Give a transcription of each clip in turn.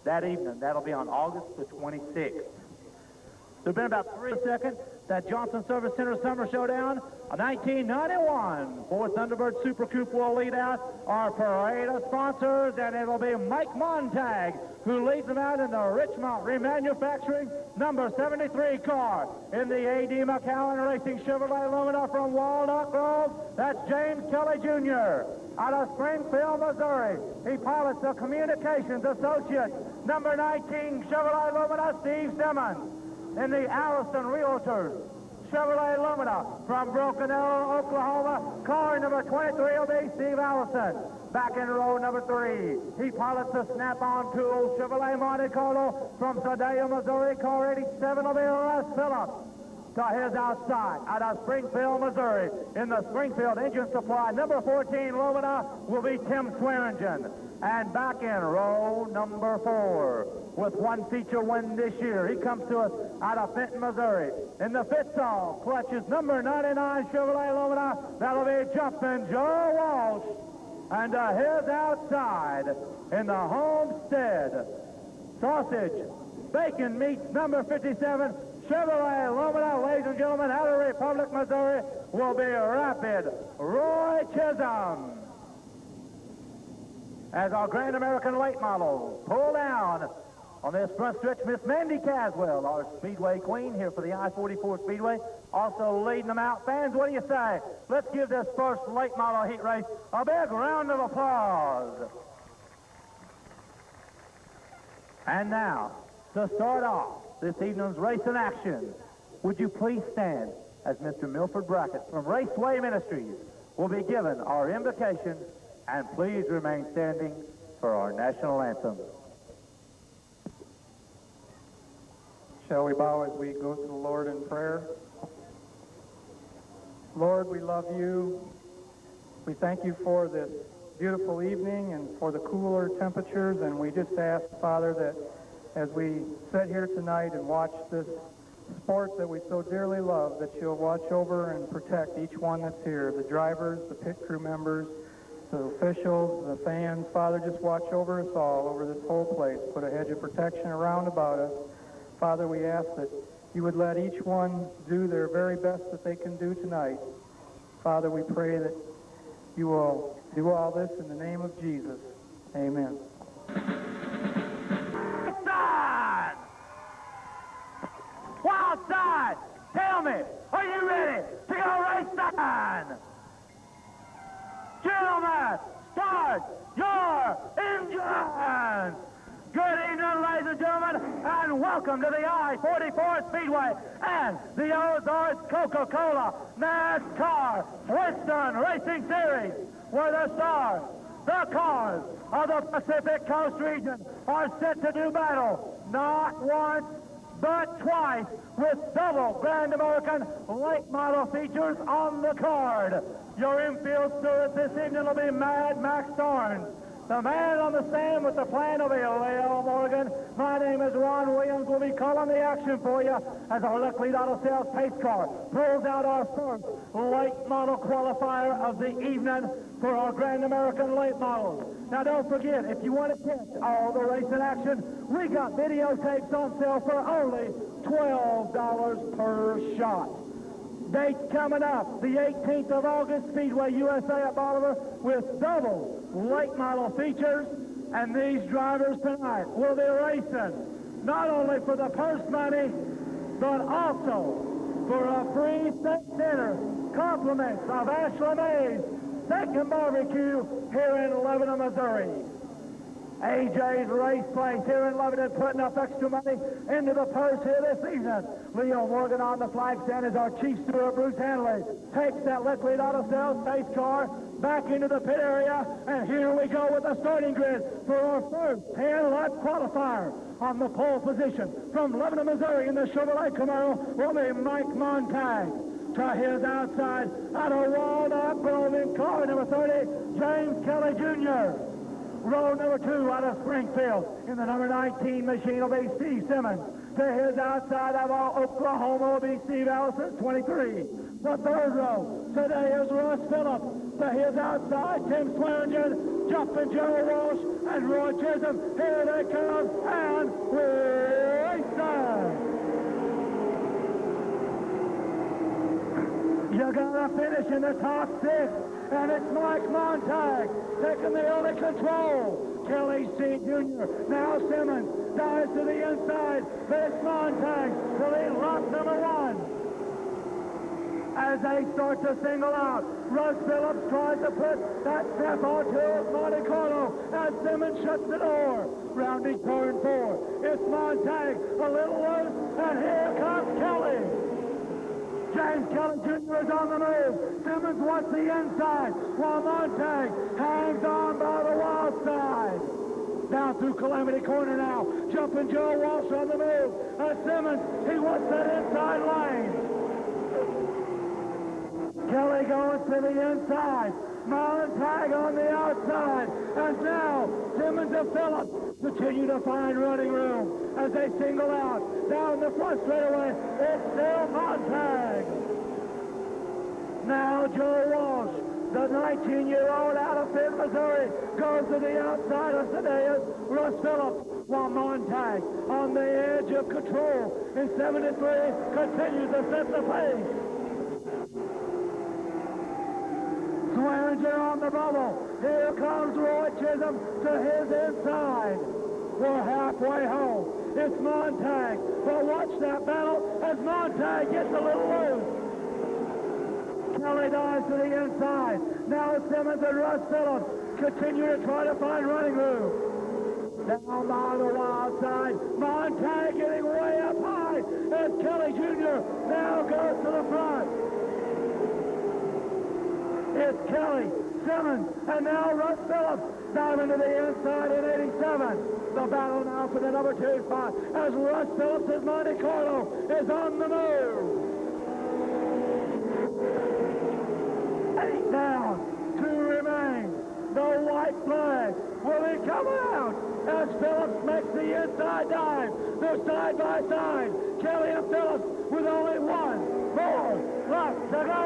that evening. That'll be on August the 26th. There's been about 3 seconds. That Johnson Service Center Summer Showdown, a 1991 Ford Thunderbird Super Coupe will lead out our parade of sponsors, and it'll be Mike Montag who leads them out in the Richmond Remanufacturing number 73 car. In the A.D. McCowan Racing Chevrolet Lumina from Walnut Grove, that's James Kelly Jr. Out of Springfield, Missouri, he pilots the Communications Associates number 19 Chevrolet Lumina, Steve Simmons. In the Allison Realtors Chevrolet Lumina from Broken Arrow, Oklahoma, car number 23 will be Steve Allison. Back in row number 3, he pilots the Snap-on Tool Chevrolet Monte Carlo from Sedalia, Missouri, car 87 will be Les Phillips. To his outside, out of Springfield, Missouri, in the Springfield Engine Supply, number 14 Lumina will be Tim Swearingen. And back in row number 4, with one feature win this year, he comes to us out of Fenton, Missouri. In the Fitzall clutches number 99 Chevrolet Lumina, that'll be Jumpin' Joe Walsh. And to his outside, in the Homestead Sausage Bacon Meats number 57, Chevrolet Lumina, ladies and gentlemen, out of Republic, Missouri, will be Rapid Roy Chisholm. As our Grand American late models pull down on this front stretch, Miss Mandy Caswell, our Speedway queen here for the I-44 Speedway, also leading them out. Fans, what do you say? Let's give this first late model heat race a big round of applause. And now, to start off this evening's race in action, would you please stand as Mr. Milford Brackett from Raceway Ministries will be given our invocation, and please remain standing for our national anthem. Shall we bow as we go to the Lord in prayer? Lord, we love you. We thank you for this beautiful evening and for the cooler temperatures, and we just ask, Father, that as we sit here tonight and watch this sport that we so dearly love, that you'll watch over and protect each one that's here, the drivers, the pit crew members, the officials, the fans. Father, just watch over us all, over this whole place. Put a hedge of protection around about us. Father, we ask that you would let each one do their very best that they can do tonight. Father, we pray that you will do all this in the name of Jesus. Amen. Wild side, tell me, are you ready to go race sign? Gentlemen, start your engines! Good evening, ladies and gentlemen, and welcome to the I-44 Speedway and the Ozarks Coca-Cola NASCAR Winston Racing Series, where the stars, the cars of the Pacific Coast region are set to do battle, not once, but twice, with double Grand American late model features on the card. Your infield steward this evening will be Mad Max Thorne. The man on the stand with the plan will be Leo Morgan. My name is Ron Williams. We'll be calling the action for you as our Luck Lead Auto Sales pace car pulls out our first late model qualifier of the evening for our Grand American late models. Now don't forget, if you want to catch all the racing action, we got videotapes on sale for only $12 per shot. Dates coming up, the 18th of August, Speedway USA at Bolivar with double late model features. And these drivers tonight will be racing not only for the purse money, but also for a free steak dinner, compliments of Ashley Mays Steak and Barbecue here in Lebanon, Missouri. AJ's Race Place here in Lebanon putting up extra money into the purse here this evening. Leo Morgan on the flag stand as our chief steward, Bruce Hanley, takes that Liquid Auto Sales pace car back into the pit area. And here we go with the starting grid for our first 10-lap qualifier. On the pole position from Lebanon, Missouri in the Chevrolet Camaro will be Mike Montag. To his outside, out of Walnut Grove in car number 30, James Kelly Jr. Row number 2 out of Springfield in the number 19 machine will be Steve Simmons. To his outside of Oklahoma will be Steve Allison, 23. The third row, today is Russ Phillips. To his outside, Tim Swearingen, Jumpin' Joe Walsh, and Roy Chisholm. Here they come, to finish in the top 6. And it's Mike Montag taking the early control. Kelly C. Jr. Now Simmons dives to the inside, but it's Montag to lead lap number 1. As they start to single out, Russ Phillips tries to put that step onto Monte Carlo as Simmons shuts the door. Rounding turn 4. It's Montag a little loose, and here comes Kelly. James Kelly Jr. is on the move. Simmons wants the inside, while Montag hangs on by the wild side. Down through Calamity Corner now. Jumping Joe Walsh on the move. Simmons, he wants that inside lane. Kelly going to the inside. Montag on the outside. And now, Simmons and Phillips continue to find running room as they single out. Down the front straightaway, it's still Montag. Now Joe Walsh, the 19-year-old out of Finn, Missouri, goes to the outside of Sadeas. Russ Phillips, while Montag on the edge of control in 73 continues to set the pace. Swearinger on the bubble. Here comes Roy Chisholm to his inside. We're halfway home. It's Montag. But watch that battle as Montag gets a little loose. Kelly dives to the inside. Now Simmons and Russ Phillips continue to try to find running room. Down by the wild side. Montag getting way up high as Kelly Jr. now goes to the front. It's Kelly, Simmons, and now Russ Phillips diving to the inside in 87. The battle now for the number 2 spot as Russ Phillips' Monte Carlo is on the move. 8 down, 2 remain. The white flag will be coming out as Phillips makes the inside dive. They're side by side. Kelly and Phillips with only 1 more left to go.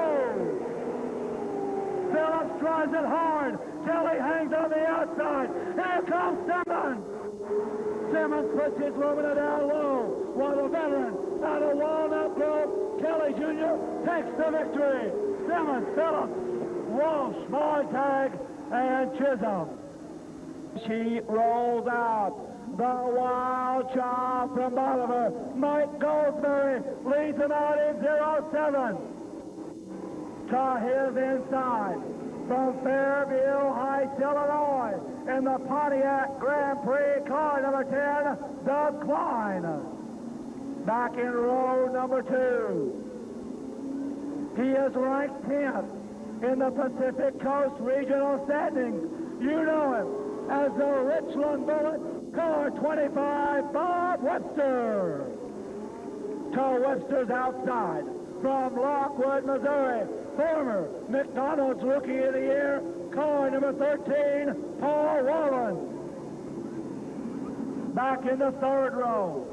Phillips drives it hard. Kelly hangs on the outside. Here comes Simmons. Simmons puts his Lumina down low while the veteran out of Walnut Grove, Kelly Jr. takes the victory. Simmons, Phillips, Walsh, Montag, and Chisholm. She rolls out. The wild child from Bolivar, Mike Goldsberry, leads him out in 07. To his inside from Fairview Heights, Illinois, in the Pontiac Grand Prix car number 10, Doug Klein. Back in row number 2. He is ranked 10th in the Pacific Coast Regional Standings. You know him as the Richland Bullet, car 25, Bob Webster. To Webster's outside from Lockwood, Missouri, former McDonald's Rookie of the Year, car number 13, Paul Wallen. Back in the 3rd row.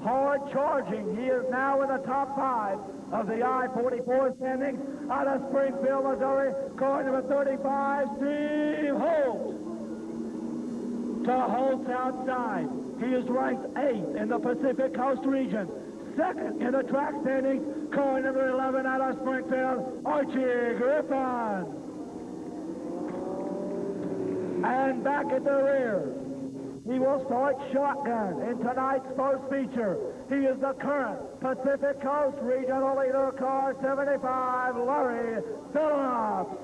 Hard charging. He is now in the top 5 of the I-44 standings out of Springfield, Missouri, car number 35, Steve Holt. To Holt's outside. He is ranked 8th in the Pacific Coast region. 2nd in the track standings, car number 11 out of Springfield, Archie Griffin. And back at the rear, he will start shotgun in tonight's first feature. He is the current Pacific Coast Regional Leader, car 75, Larry Phillips.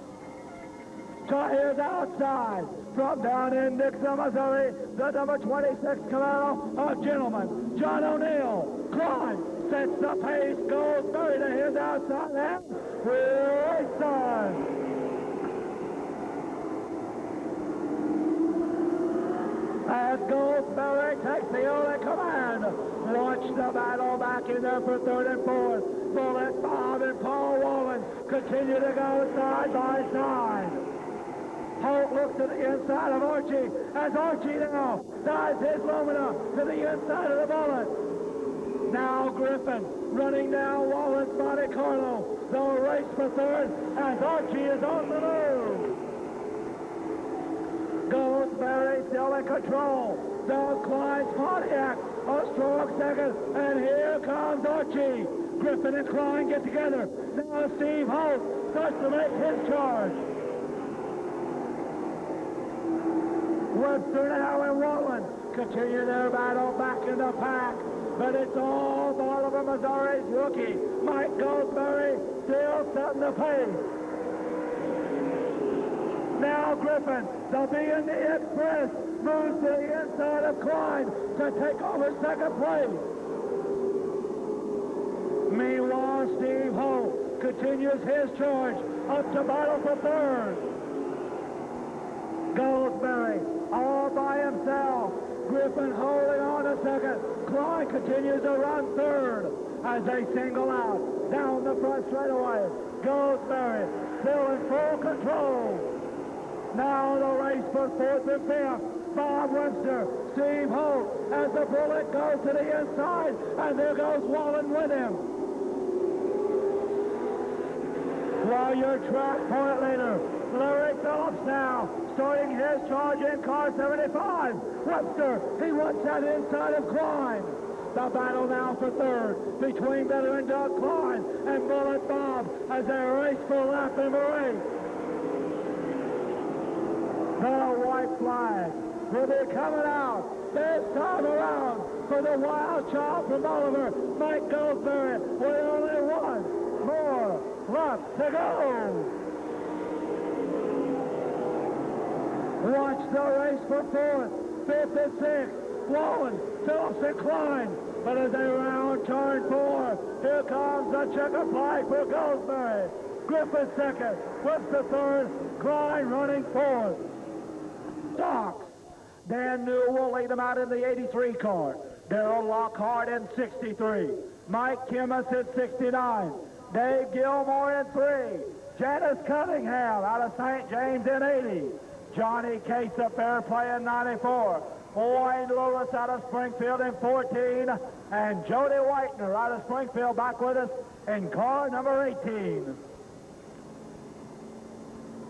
To his outside, from down in Dixon, Missouri, the number 26 Camaro of Gentleman, John O'Neill. Klein sets the pace, goes Murray to his outside, and we're done. As Goldsberry takes the early command, launch the battle back in there for 3rd and 4th. Bullet, Bob, and Paul Wallen continue to go side by side. Holt looks to the inside of Archie as Archie now dives his Lumina to the inside of the Bullet. Now Griffin running down Wallen's Monte Carlo. They'll race for 3rd as Archie is on the move. Goldsberry still in control. Doug Klein's Pontiac a strong 2nd, and here comes Archie. Griffin and Klein get together. Now Steve Holt starts to make his charge. Webster now and Rutland continue their battle back in the pack. But it's all Bolivar, Missouri's rookie, Mike Goldsberry, still setting the pace. Now Griffin, the B&D Express, moves to the inside of Klein to take over second place. Meanwhile, Steve Holt continues his charge up to battle for third. Goldsberry all by himself. Griffin holding on to second. Klein continues to run third as they single out down the front straightaway. Goldsberry still in full control. Now the race for fourth and fifth. Bob Webster, Steve Holt, as the bullet goes to the inside, and there goes Wallen with him. While your track point leader, Larry Phillips now, starting his charge in car 75. Webster, he runs that inside of Klein. The battle now for third between veteran Doug Klein and Bullet Bob as they race for lap number 8. The white flag will be coming out this time around for the wild child from Bolivar, Mike Goldsberry, with only one more lap to go. Watch the race for fourth, fifth, and sixth. Wallen, Phillips, and Klein. But as they round turn 4, here comes the checker flag for Goldsberry. Griffin second, Webster third, Klein running fourth. Stocks. Dan Newell will lead them out in the 83 car. Darrell Lockhart in 63. Mike Kimmis in 69. Dave Gilmore in 3. Janice Cunningham out of St. James in 80. Johnny Case of Fairplay in 94. Wayne Lewis out of Springfield in 14. And Jody Whitener out of Springfield back with us in car number 18.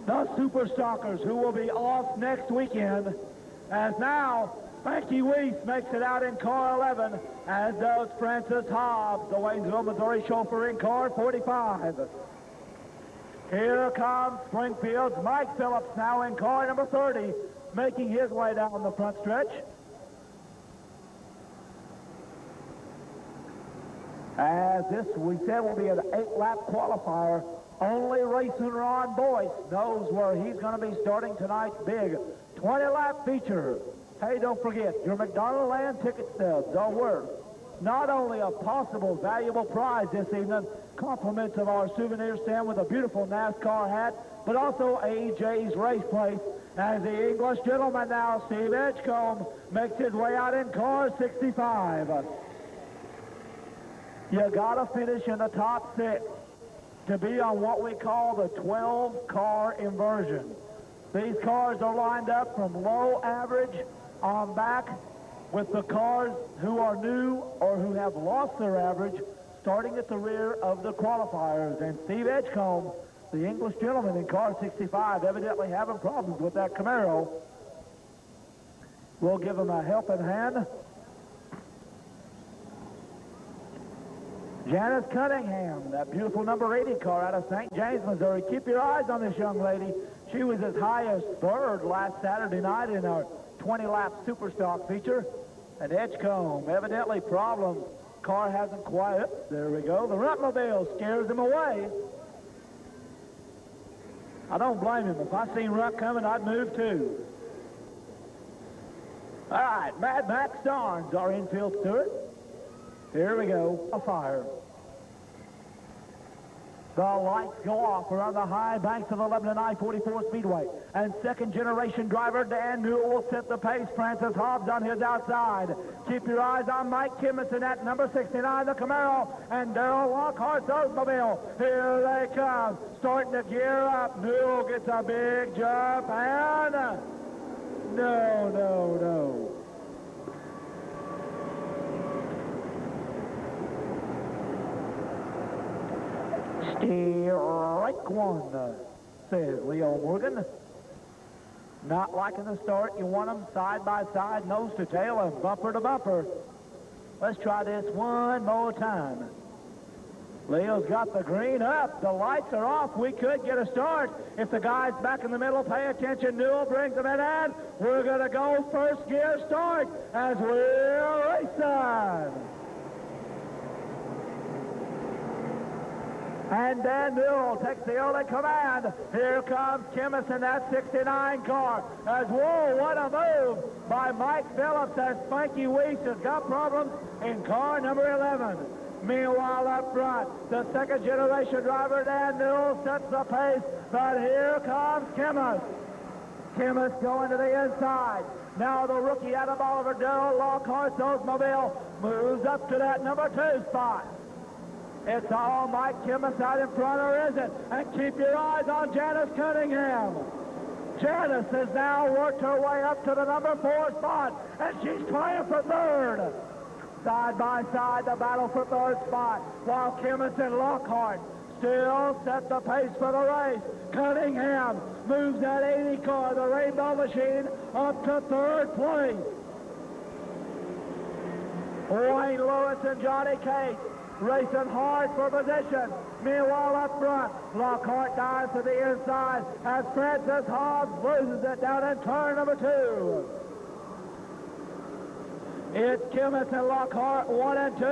The Super Stalkers, who will be off next weekend, as now Spanky Weiss makes it out in car 11, as does Francis Hobbs, the Waynesville, Missouri chauffeur in car 45. Here comes Springfield's Mike Phillips now in car number 30, making his way down the front stretch. As this, we said, will be an 8-lap qualifier. Only racing Ron Boyce knows where he's going to be starting tonight's big 20-lap feature. Hey, don't forget, your McDonald Land ticket stubs are worth not only a possible valuable prize this evening, compliments of our souvenir stand with a beautiful NASCAR hat, but also AJ's Race Place, as the English gentleman now, Steve Edgecombe, makes his way out in car 65. You got to finish in the top 6 to be on what we call the 12-car inversion. These cars are lined up from low average on back with the cars who are new or who have lost their average starting at the rear of the qualifiers. And Steve Edgecombe, the English gentleman in car 65, evidently having problems with that Camaro. We'll give him a helping hand. Janice Cunningham, that beautiful number 80 car out of St. James, Missouri. Keep your eyes on this young lady. She was as high as third last Saturday night in our 20-lap Superstock feature. And Edgecombe, evidently problems. Car hasn't quite, there we go. The Runtmobile scares him away. I don't blame him. If I seen Runt coming, I'd move too. All right, Mad Max Starnes, our infield steward. Here we go, a fire. The lights go off around the high banks of the Lebanon I-44 Speedway. And second-generation driver Dan Newell will set the pace. Francis Hobbs on his outside. Keep your eyes on Mike Kimmis at number 69, the Camaro, and Darrell Lockhart's Oldsmobile. Here they come, starting to gear up. Newell gets a big jump, and no. Strike one, says Leo Morgan. Not liking the start. You want them side by side, nose to tail, and bumper to bumper. Let's try this one more time. Leo's got the green up. The lights are off. We could get a start. If the guys back in the middle pay attention, Newell brings them in, and we're going to go first gear start as we're racing. And Dan Newell takes the early command. Here comes Kimmis in that 69 car. As, whoa, what a move by Mike Phillips as Spanky Weiss has got problems in car number 11. Meanwhile, up front, the second-generation driver, Dan Newell, sets the pace, but here comes Kimmis. Kimmis going to the inside. Now the rookie out of Oliver, Darrell Lockhart's Oldsmobile, moves up to that number 2 spot. It's all Mike Kimmis out in front, or is it? And keep your eyes on Janice Cunningham. Janice has now worked her way up to the number 4 spot, and she's trying for third. Side by side, the battle for third spot, while Kimmis and Lockhart still set the pace for the race. Cunningham moves that 80 car, the Rainbow Machine, up to third place. Wayne Lewis and Johnny Cate racing hard for position. Meanwhile, up front, Lockhart dives to the inside as Francis Hobbs loses it down in turn number 2. It's Kimmis and Lockhart 1 and 2.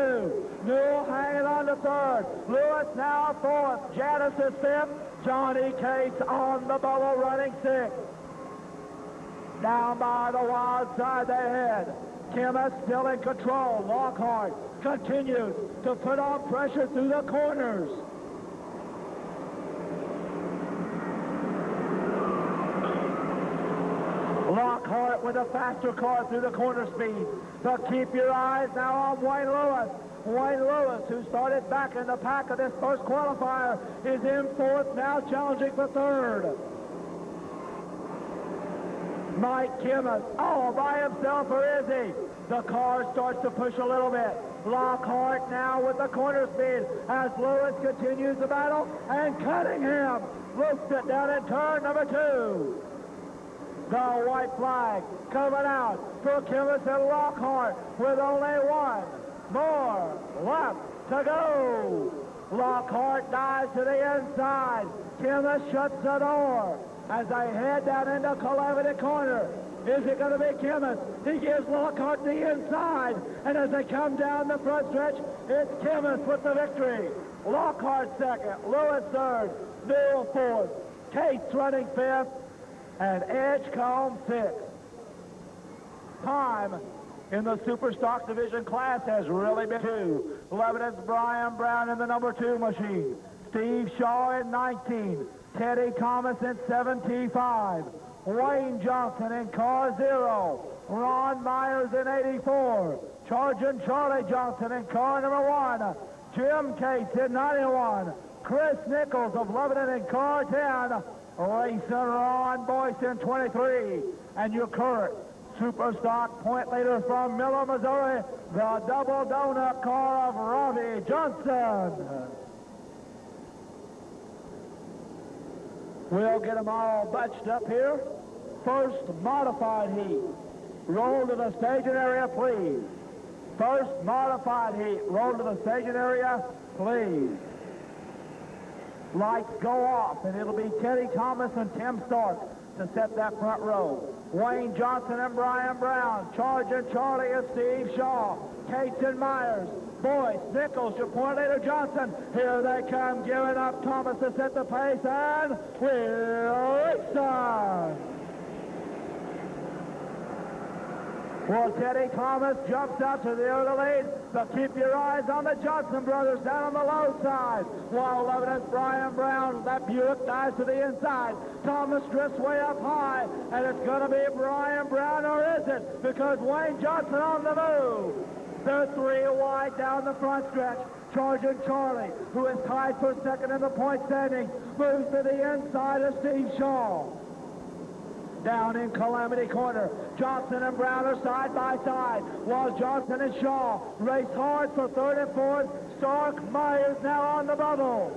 Newell hanging on to third. Lewis now 4th. Janice is 5th. Johnny Cates on the bubble running 6th. Down by the wild side they head. Kimmis still in control. Lockhart continues to put on pressure through the corners. Lockhart with a faster car through the corner speed. But keep your eyes now on Wayne Lewis. Wayne Lewis, who started back in the pack of this first qualifier, is in 4th, now challenging for 3rd. Mike Kimmis all by himself, or is he? The car starts to push a little bit. Lockhart now with the corner speed as Lewis continues the battle, and Cunningham looks it down in turn number 2. The white flag coming out for Kimmis and Lockhart with only one more lap to go. Lockhart dives to the inside. Kimmis shuts the door as they head down into Calamity Corner. Is it going to be Kimmis? He gives Lockhart the inside, and as they come down the front stretch, it's Kimmis with the victory. Lockhart 2nd, Lewis 3rd, Newell 4th, Cates running 5th, and Edgecombe 6th. Time in the Super Stock Division class has really been 2. Lebanon's Brian Brown in the number 2 machine. Steve Shaw in 19. Teddy Thomas in 75. Wayne Johnson in car 0. Ron Myers in 84. Sergeant Charlie Johnson in car number 1. Jim Cates in 91. Chris Nichols of Lebanon in car 10. Racing Ron Boyce in 23. And your current Super Stock point leader from Miller, Missouri, the double donut car of Robbie Johnson. We'll get them all bunched up here. First modified heat. Roll to the staging area, please. First modified heat. Roll to the staging area, please. Lights go off, and it'll be Teddy Thomas and Tim Stark to set that front row. Wayne Johnson and Brian Brown. Sergeant Charlie and Steve Shaw. Cates and Myers. Boyce, Nichols, your point leader Johnson. Here they come, giving up Thomas to set the pace, and we're racing. Well, Teddy Thomas jumps out to the early lead, but keep your eyes on the Johnson brothers down on the low side. While Lebanon's Brian Brown, that Buick dives to the inside. Thomas drifts way up high, and it's going to be Brian Brown, or is it? Because Wayne Johnson on the move. They're 3 wide down the front stretch. Sergeant Charlie, who is tied for 2nd in the point standings, moves to the inside of Steve Shaw. Down in Calamity Corner, Johnson and Brown are side by side, while Johnson and Shaw race hard for 3rd and 4th. Stark, Myers now on the bubble.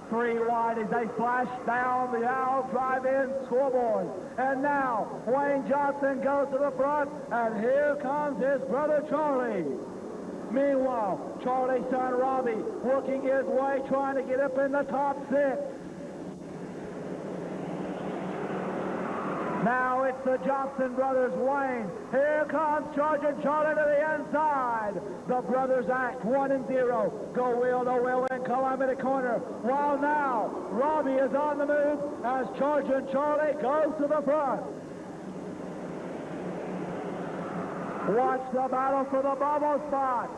3 wide as they flash down the Owl Drive-In scoreboard. And now, Wayne Johnson goes to the front, and here comes his brother Charlie. Meanwhile, Charlie's son Robbie working his way, trying to get up in the top 6. Now it's the Johnson brothers, Wayne. Here comes Sergeant Charlie to the inside. The brothers act 1 and 0. Go wheel to wheel in Calamity Corner. While now, Robbie is on the move as Sergeant Charlie goes to the front. Watch the battle for the bubble spot.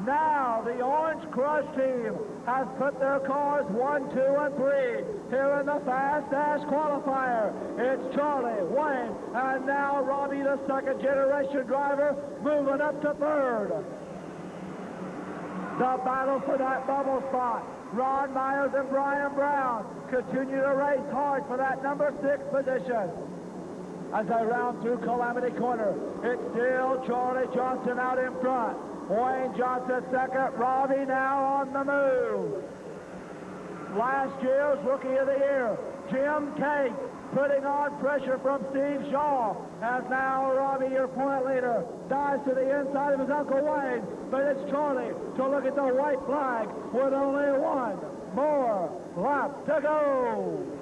Now the Orange Crush team has put their cars 1, 2, and 3 here in the Fast Dash qualifier. It's Charlie, Wayne, and now Robbie, the second generation driver, moving up to 3rd. The battle for that bubble spot. Ron Myers and Brian Brown continue to race hard for that number 6 position. As they round through Calamity Corner, it's still Charlie Johnson out in front. Wayne Johnson second, Robbie now on the move. Last year's Rookie of the Year, Jim Cate, putting on pressure from Steve Shaw. As now Robbie, your point leader, dives to the inside of his Uncle Wayne, but it's Charlie to look at the white flag with only 1 more lap to go.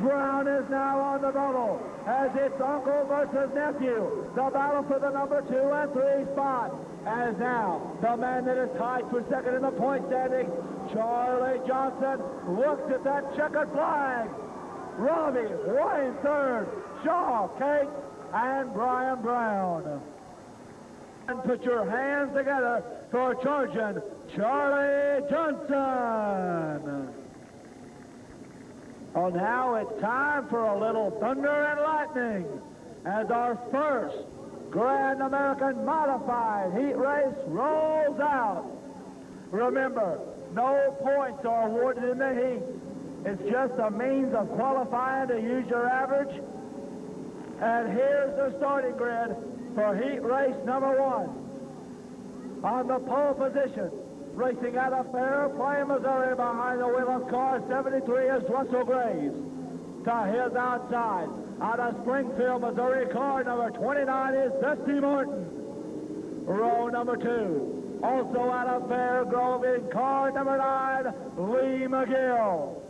Brown is now on the bubble as it's uncle versus nephew. The battle for the number 2 and 3 spot. As now, the man that is tied for second in the point standing, Charlie Johnson, looks at that checkered flag. Robbie, Wayne third, Shaw, Cate, and Brian Brown. And put your hands together for Sergeant Charlie Johnson. Oh, now it's time for a little thunder and lightning as our first Grand American Modified heat race rolls out. Remember, no points are awarded in the heat. It's just a means of qualifying to use your average. And here's the starting grid for heat race number 1. On the pole position, racing out of Fairplay, Missouri, behind the wheel of car 73 is Russell Graves. To his outside, out of Springfield, Missouri, car number 29 is Dusty Martin. Row number 2, also out of Fairgrove in car number 9, Lee McGill.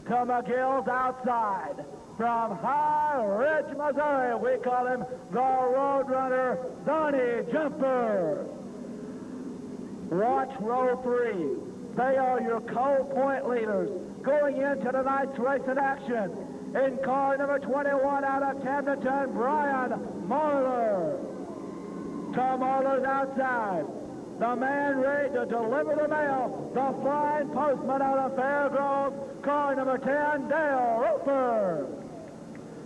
To McGill's outside, from High Ridge, Missouri, we call him the Roadrunner, Donnie Jumper. Watch row 3. They are your co-point leaders going into tonight's race in action. In car number 21 out of Camdenton, Brian Marler. To Marler's outside, the man ready to deliver the mail, the flying postman out of Fairgrove, car number 10, Dale Roper.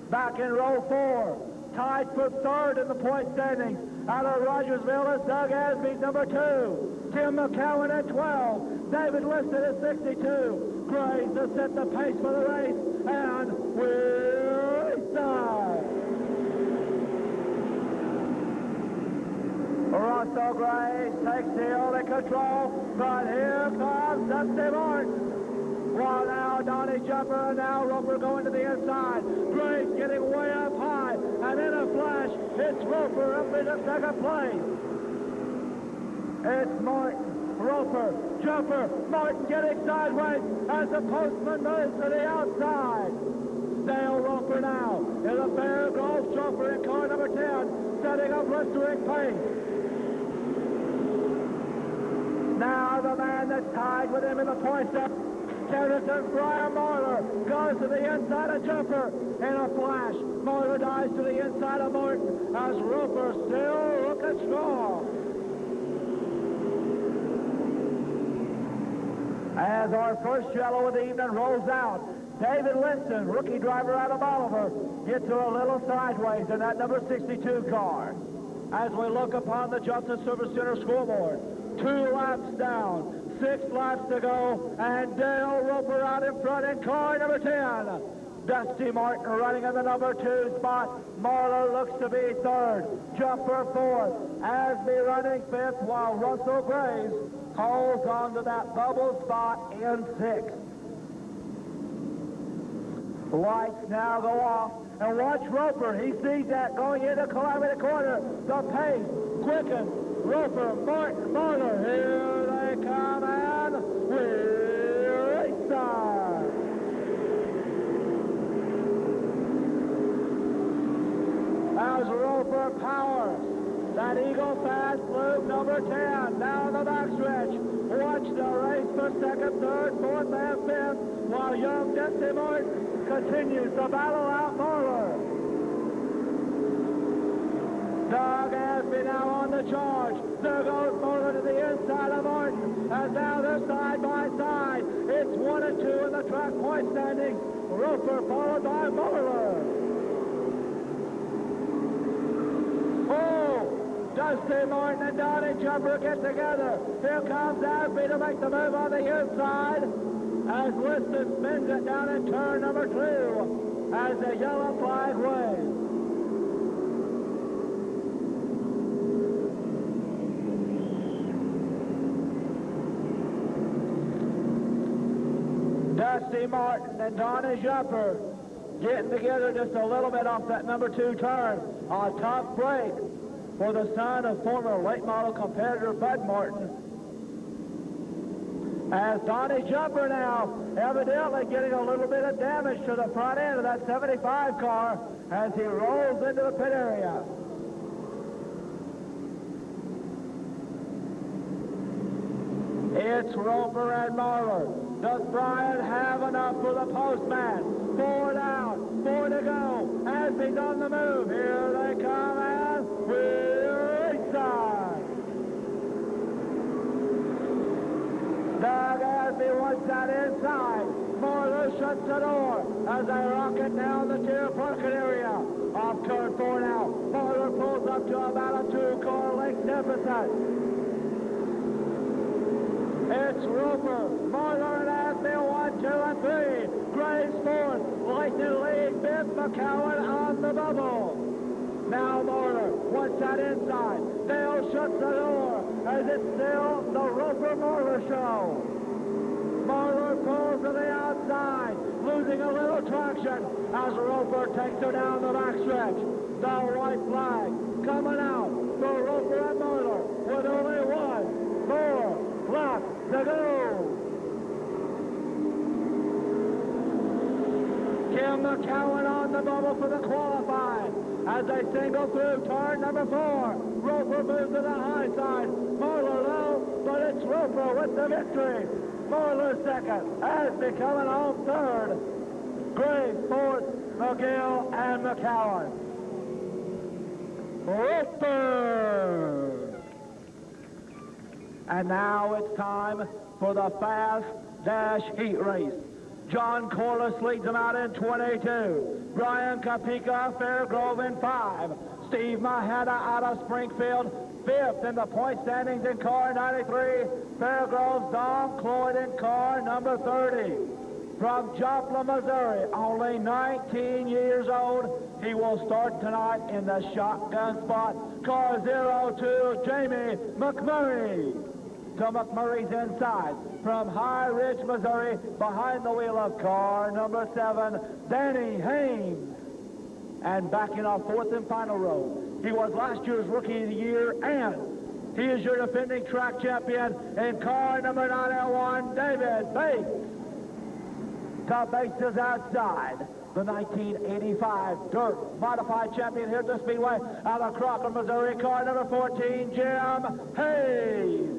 Back in row 4, tied for third in the point standings, out of Rogersville is Doug Asby's number 2. Tim McCowan at 12. David Liston at 62. Graves to set the pace for the race. And we're inside. Russell Graves takes the only control, but here comes Dusty Martin. While now Donnie Jumper and now Roper going to the inside. Graves getting way up high, and in a flash, it's Roper up in the second place. It's Martin, Roper, Jumper, Martin getting sideways as the postman moves to the outside. Dale Roper now in the Fairgrove Jumper in car number 10, setting up blistering pace. Now the man that's tied with him in the point step, Camdenton, Brian Marler, goes to the inside of Jumper. In a flash, Marler dives to the inside of Martin as Roper still looking strong. As our first yellow of the evening rolls out, David Liston, rookie driver out of Oliver, gets her a little sideways in that number 62 car. As we look upon the Johnson Service Center scoreboard, 2 laps down, 6 laps to go, and Dale Roper out in front in car number 10. Dusty Martin running in the number 2 spot. Marler looks to be third. Jumper fourth. Asby running fifth, while Russell Graves holds on to that bubble spot in 6th. Lights now go off, and watch Roper. He sees that going into Calamity Corner. The pace quickens. Roper, Martin, Marler. Here they come, and we're racing. As Roper powers that Eagle Fast Blue number 10 down the backstretch. Watch the race for second, third, fourth, and fifth, while young Dempsey Martin continues to battle out Marler. Doug Asby now on the charge. There goes Marler to the inside of Martin, and now they're side by side. It's 1 and 2 in the track point standing. Roper followed by Marler. Dusty Martin and Donnie Jumper get together. Here comes Asby to make the move on the inside as Liston spins it down in turn number 2 as the yellow flag waves. Dusty Martin and Donnie Jumper getting together just a little bit off that number 2 turn. A tough break for the son of former late model competitor Bud Martin. As Donnie Jumper now evidently getting a little bit of damage to the front end of that 75 car as he rolls into the pit area. It's Roper and Marler. Does Brian have enough for the postman? 4 down, 4 to go. Asby's on the move. Here they come, and we're inside. Doug Asby wants that inside. Marler shuts the door as they rocket down the tier parking area. Off turn 4 now. Marler pulls up to about a 2-car length deficit. It's Roper, Marler, and Asby, 1, 2, and 3. Graves 4th, Lightning lead 5th, McCowan on the bubble. Now Marler wants that inside. Dale shuts the door as it's still the Roper-Marler show. Marler pulls to the outside, losing a little traction as Roper takes her down the backstretch. The white flag coming out for Roper and Marler with only 1 more left to go. Kim McCowan on the bubble for the qualifying as they single through turn number 4. Roper moves to the high side. Marler low, but it's Roper with the victory. Marler second, Asby coming home third. Graves 4th, McGill and McCowan. Roper! And now it's time for the Fast Dash Heat Race. John Corliss leads them out in 22. Brian Kapika, Fairgrove in 5. Steve Mahata out of Springfield, 5th in the point standings in car 93. Fairgrove's Don Cloyd in car number 30. From Joplin, Missouri, only 19 years old. He will start tonight in the shotgun spot. Car 02, Jamie McMurray. To McMurray's inside. From High Ridge, Missouri, behind the wheel of car number 7, Danny Haynes. And back in our 4th and final row, he was last year's Rookie of the Year, and he is your defending track champion in car number 901, David Bates. To Bates' outside, the 1985 Dirt Modified champion here at the Speedway, out of Crocker, Missouri, car number 14, Jim Hayes.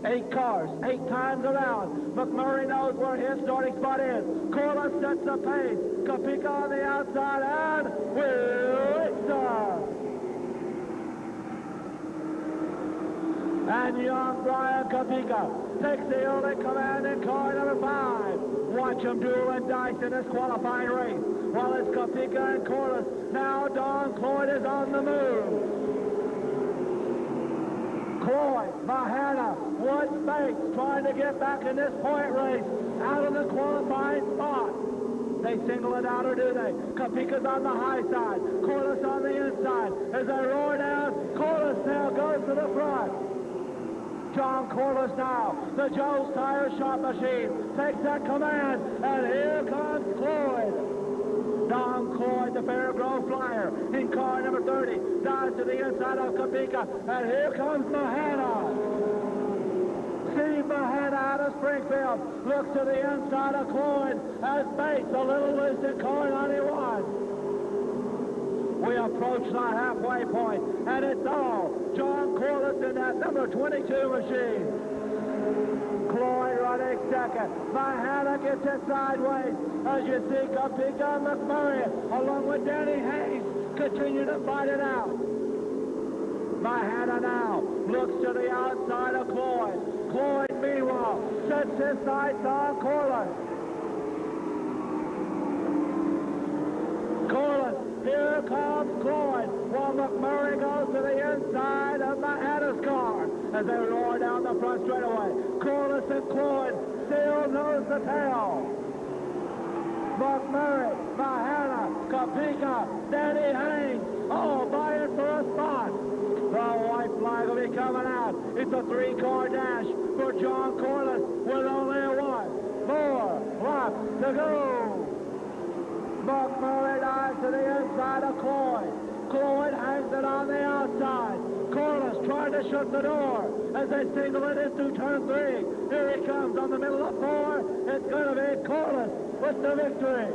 8 cars, 8 times around. McMurray knows where his starting spot is. Corliss sets the pace. Kapika on the outside, and Wilson. And young Brian Kapika takes the early command in car number 5. Watch him duel and dice in this qualifying race. While it's Kapika and Corliss, now Don Cloyd is on the move. Cloyd, Mahana, Woods, Bates trying to get back in this point race out of the qualifying spot. They single it out, or do they? Kapika's on the high side, Corliss on the inside. As they roar down, Corliss now goes to the front. John Corliss now, the Joe's Tire Shop Machine, takes that command, and here comes Cloyd. Don Cloyd, the Fairgrove Flyer, in car number 30, dives to the inside of Topeka, and here comes Mahana. Steve Mahana out of Springfield, looks to the inside of Cloyd, as Bates a little loose in car 91. We approach the halfway point, and it's all John Corliss in that number 22 machine. Cloyd running second. Mahana gets it sideways as you see Topeka and McMurray, along with Danny Hayes, continue to fight it out. Mahana now looks to the outside of Cloyd. Cloyd, meanwhile, sets his sights on Corliss. Corliss, here comes Cloyd, while McMurray goes to the inside of Mahana's car as they roar down the front straightaway. Corliss and Cloyd still nose to tail. McMurray, Mahana, Topeka, Danny Haynes, all vying for a spot. The white flag will be coming out. It's a three-car dash for John Corliss with only one more lap to go. McMurray dives to the inside of Cloyd. Cloyd hangs it on the outside. Corliss trying to shut the door as they single it into turn 3. Here he comes on the middle of 4. It's going to be Corliss with the victory.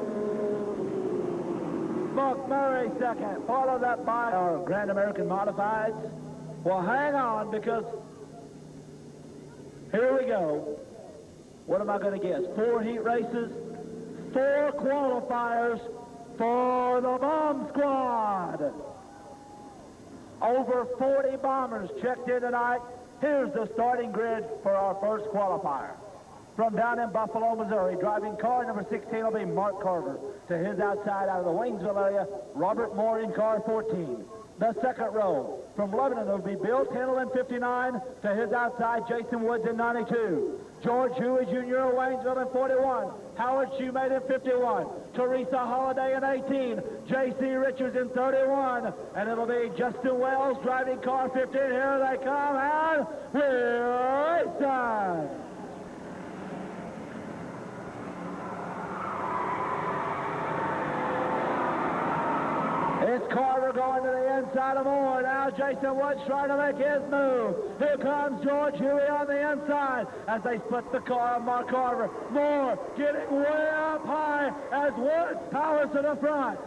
McMurray second, followed up by our Grand American Modifieds. Well, hang on, because here we go. What am I going to guess? 4 heat races, 4 qualifiers for the Bomb Squad. Over 40 bombers checked in tonight. Here's the starting grid for our first qualifier. From down in Buffalo, Missouri, driving car number 16 will be Mark Carver. To his outside, out of the Waynesville area, Robert Moore in car 14. The second row, from Lebanon, will be Bill Tindall in 59. To his outside, Jason Woods in 92. George Huey Jr. of Waynesville in 41. Howard Shoemate in 51. Teresa Holiday in 18. J.C. Richards in 31. And it'll be Justin Wells driving car 15. Here they come, and we're racing. It's Carver going to the inside of Moore. Now Jason Woods trying to make his move. Here comes George Huey on the inside as they split the car on Mark Carver. Moore getting way up high as Woods powers to the front.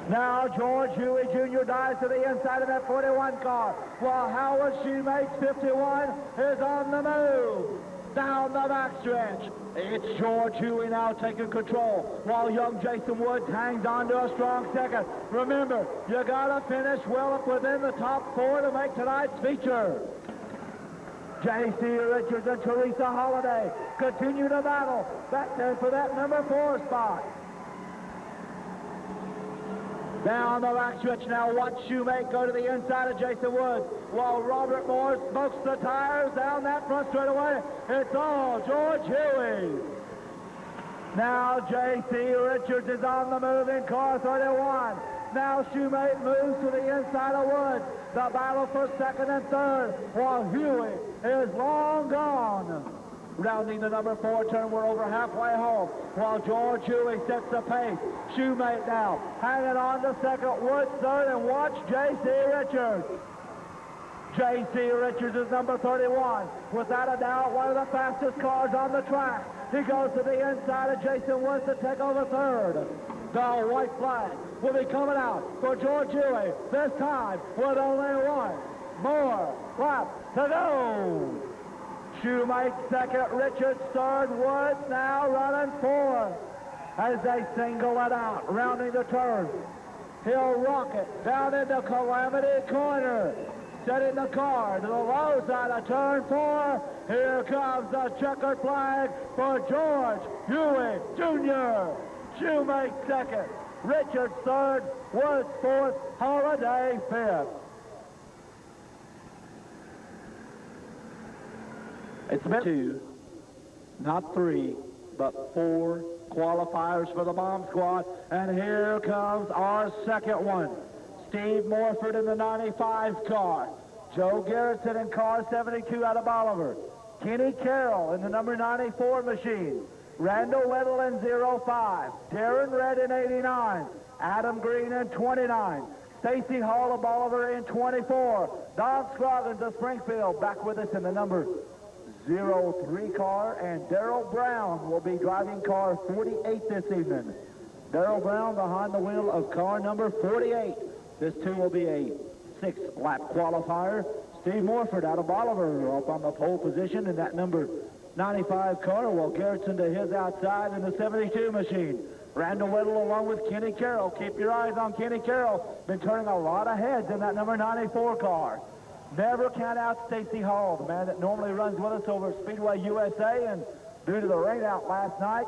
Now George Huey Jr. dives to the inside of that 41 car, while Howard Shoemate's 51 is on the move. Down the backstretch. It's George Huey now taking control, while young Jason Woods hangs on to a strong second. Remember, you gotta finish well up within the top 4 to make tonight's feature. J.C. Richards and Teresa Holiday continue to battle back there for that number 4 spot. Down the backstretch now, watch Shoemate go to the inside of Jason Woods, while Robert Moore smokes the tires down that front straightaway. It's all George Huey. Now J.C. Richards is on the move in car 31. Now Shoemate moves to the inside of Woods. The battle for second and third, while Huey is long gone. Rounding the number 4 turn, we're over halfway home, while George Huey sets the pace. Shoemate now hanging on to second, Woods third, and watch J.C. Richards. J.C. Richards is number 31. Without a doubt, one of the fastest cars on the track. He goes to the inside of Jason Woods to take over third. The white flag will be coming out for George Huey, this time with only one more lap to go. Shoemate second, Richards third, Woods now running 4 as they single it out, rounding the turn. He'll rock it down into Calamity Corner, setting the car to the low side of turn 4. Here comes the checkered flag for George Huey Jr. Shoemate second, Richards third, Woods fourth, Holiday fifth. It's been 2, not 3, but 4 qualifiers for the Bomb Squad. And here comes our second one. Steve Morford in the 95 car. Joe Garrison in car 72 out of Bolivar. Kenny Carroll in the number 94 machine. Randall Weddle in 05. Darren Red in 89. Adam Green in 29. Stacy Hall of Bolivar in 24. Don Scroggins of Springfield back with us in the number 03 car, and Darrell Brown will be driving car 48 this evening. Darrell Brown behind the wheel of car number 48. This too will be a 6-lap qualifier. Steve Morford out of Bolivar up on the pole position in that number 95 car, while Garrettson to his outside in the 72 machine. Randall Whittle along with Kenny Carroll. Keep your eyes on Kenny Carroll. Been turning a lot of heads in that number 94 car. Never count out Stacy Hall, the man that normally runs with us over at Speedway USA, and due to the rain out last night,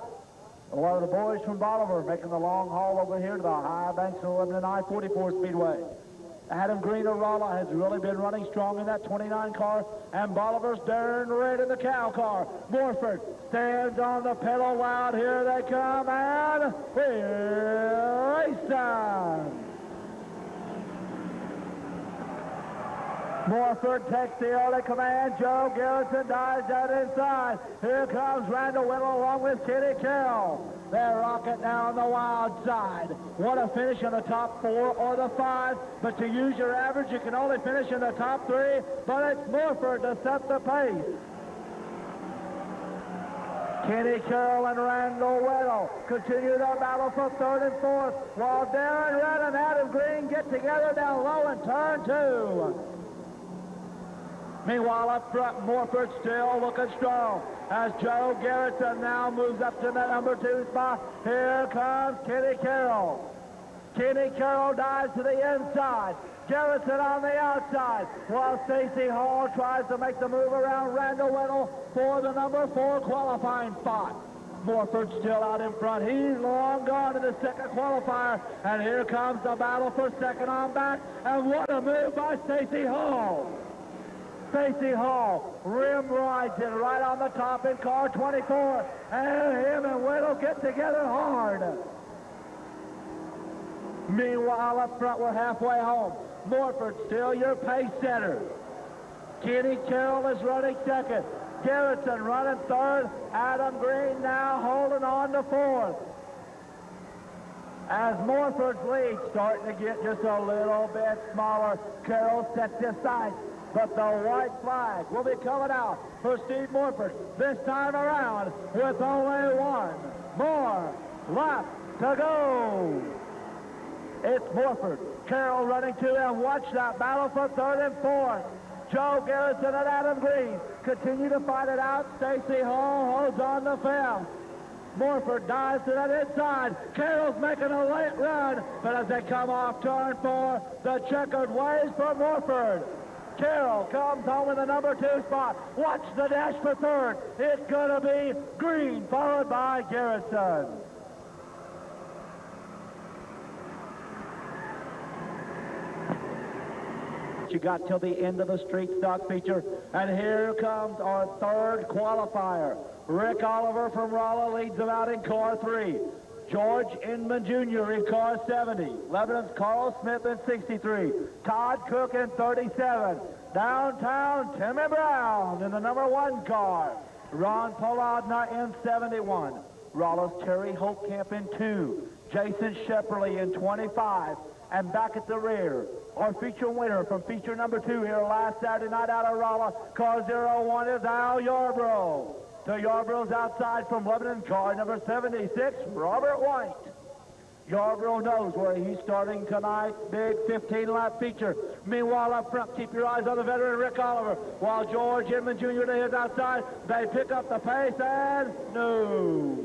a lot of the boys from Bolivar making the long haul over here to the high banks of Lebanon I-44 Speedway. Adam Green of Rolla has really been running strong in that 29 car, and Bolivar's Darren Red in the cow car. Morford stands on the pedal loud. Here they come, and we're racing. Morford takes the early command. Joe Garrison dives out inside. Here comes Randall Whittle along with Kenny Carroll. They're rocking down the wild side. Want to finish in the top 4 or the 5, but to use your average, you can only finish in the top 3, but it's Morford to set the pace. Kenny Carroll and Randall Whittle continue their battle for 3rd and 4th, while Darren Red and Adam Green get together down low in turn 2. Meanwhile, up front, Morford still looking strong as Joe Garrettson now moves up to the number 2 spot. Here comes Kenny Carroll. Kenny Carroll dives to the inside. Garrettson on the outside, while Stacy Hall tries to make the move around Randall Whittle for the number 4 qualifying spot. Morford still out in front. He's long gone in the 2nd qualifier, and here comes the battle for 2nd on back, and what a move by Stacy Hall. Stacy Hall rim rides it right on the top in car 24, and him and Whittle get together hard. Meanwhile, up front, we're halfway home. Morford still your pace setter. Kenny Carroll is running 2nd. Garrettson running 3rd. Adam Green now holding on to 4th. As Morford's lead starting to get just a little bit smaller, Carroll sets his sights. But the white flag will be coming out for Steve Morford this time around with only 1 more lap to go. It's Morford. Carroll running 2, and watch that battle for 3rd and 4th. Joe Garrison and Adam Green continue to fight it out. Stacy Hall holds on to 5th. Morford dives to that inside. Carroll's making a late run, but as they come off turn 4, the checkered ways for Morford. Carroll comes home in the number 2 spot. Watch the dash for 3rd. It's going to be Green, followed by Garrison. You got till the end of the street stock feature, and here comes our 3rd qualifier. Rick Oliver from Rolla leads them out in car 3. George Inman Jr. in car 70. Lebanon's Carl Smith in 63. Todd Cook in 37. Downtown, Timmy Brown in the number 1 car. Ron Polodna in 71. Rolla's Terry Holtkamp in 2. Jason Shepperly in 25. And back at the rear, our feature winner from feature number 2 here last Saturday night out of Rolla, car 01 is Al Yarbrough. To Yarbrough's outside from Lebanon, car number 76, Robert White. Yarbrough knows where he's starting tonight's big 15-lap feature. Meanwhile, up front, keep your eyes on the veteran Rick Oliver. While George Inman Jr. to his outside, they pick up the pace, and no.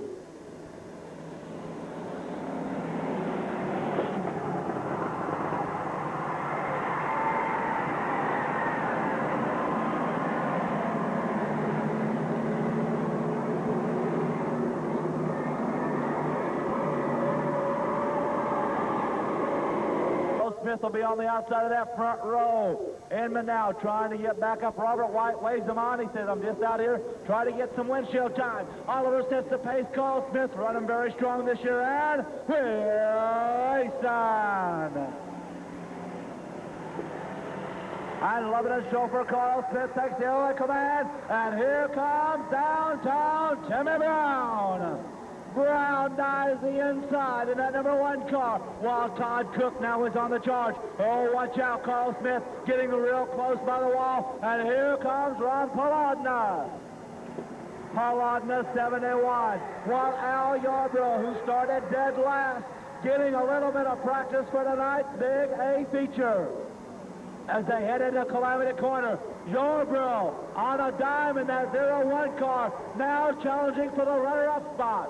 Smith will be on the outside of that front row. Inman now trying to get back up. Robert White waves him on. He says, I'm just out here trying to get some windshield time. Oliver sets the pace. Carl Smith running very strong this year, and we're racing. And Lebanon chauffeur Carl Smith takes the early command. And here comes downtown Timmy Brown. Brown dives the inside in that number 1 car, while Todd Cook now is on the charge. Oh, watch out, Carl Smith getting real close by the wall. And here comes Ron Paladna. Paladna 71, while Al Yarbrough, who started dead last, getting a little bit of practice for tonight's Big A feature. As they head into Calamity Corner, Yarbrough on a dime in that 0-1 car, now challenging for the runner-up spot.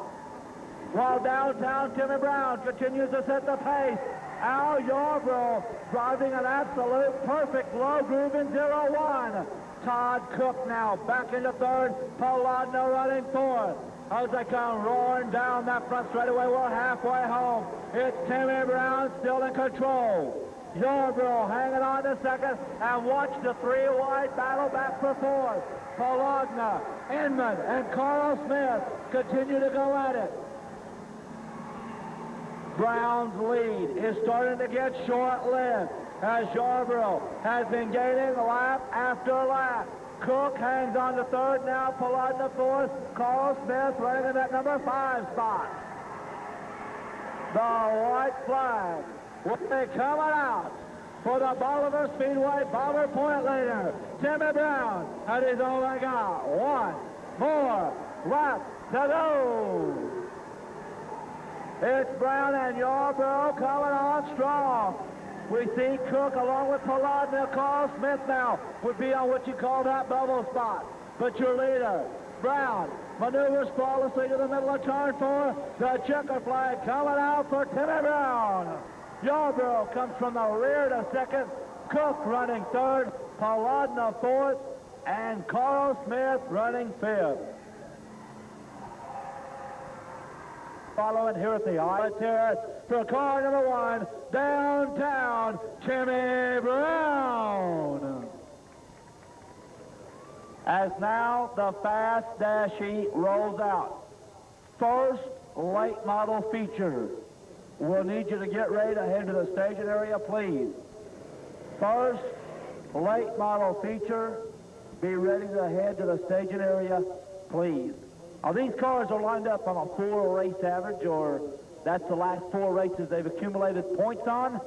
While downtown Timmy Brown continues to set the pace, Al Yarbrough driving an absolute perfect low groove in 0-1. Todd Cook now back into third, Paladna running fourth. As they come roaring down that front straightaway, we're halfway home. It's Timmy Brown still in control. Yarbrough hanging on to second, and watch the 3-wide battle back for fourth. Paladna, Inman, and Carl Smith continue to go at it. Brown's lead is starting to get short-lived as Yarbrough has been gaining lap after lap. Cook hangs on to third now, Paladna fourth, Carl Smith running in that number 5 spot. The white flag will be coming out for the Bolivar Speedway Bomber Point leader, Timmy Brown, and he's only got 1 more lap to go. It's Brown and Yarbrough coming on strong. We see Cook along with Paladna. Carl Smith now would be on what you call that bubble spot. But your leader, Brown, maneuvers flawlessly to the middle of turn 4. The checker flag coming out for Timmy Brown. Yarbrough comes from the rear to second. Cook running third. Paladna fourth. And Carl Smith running fifth. Following here at the I-44 for car number 1, downtown Timmy Brown. As now the Fast Dash Heat rolls out. First late model feature. We'll need you to get ready to head to the staging area, please. First late model feature. Be ready to head to the staging area, please. Now, these cars are lined up on a 4-race average, or that's the last 4 races they've accumulated points on.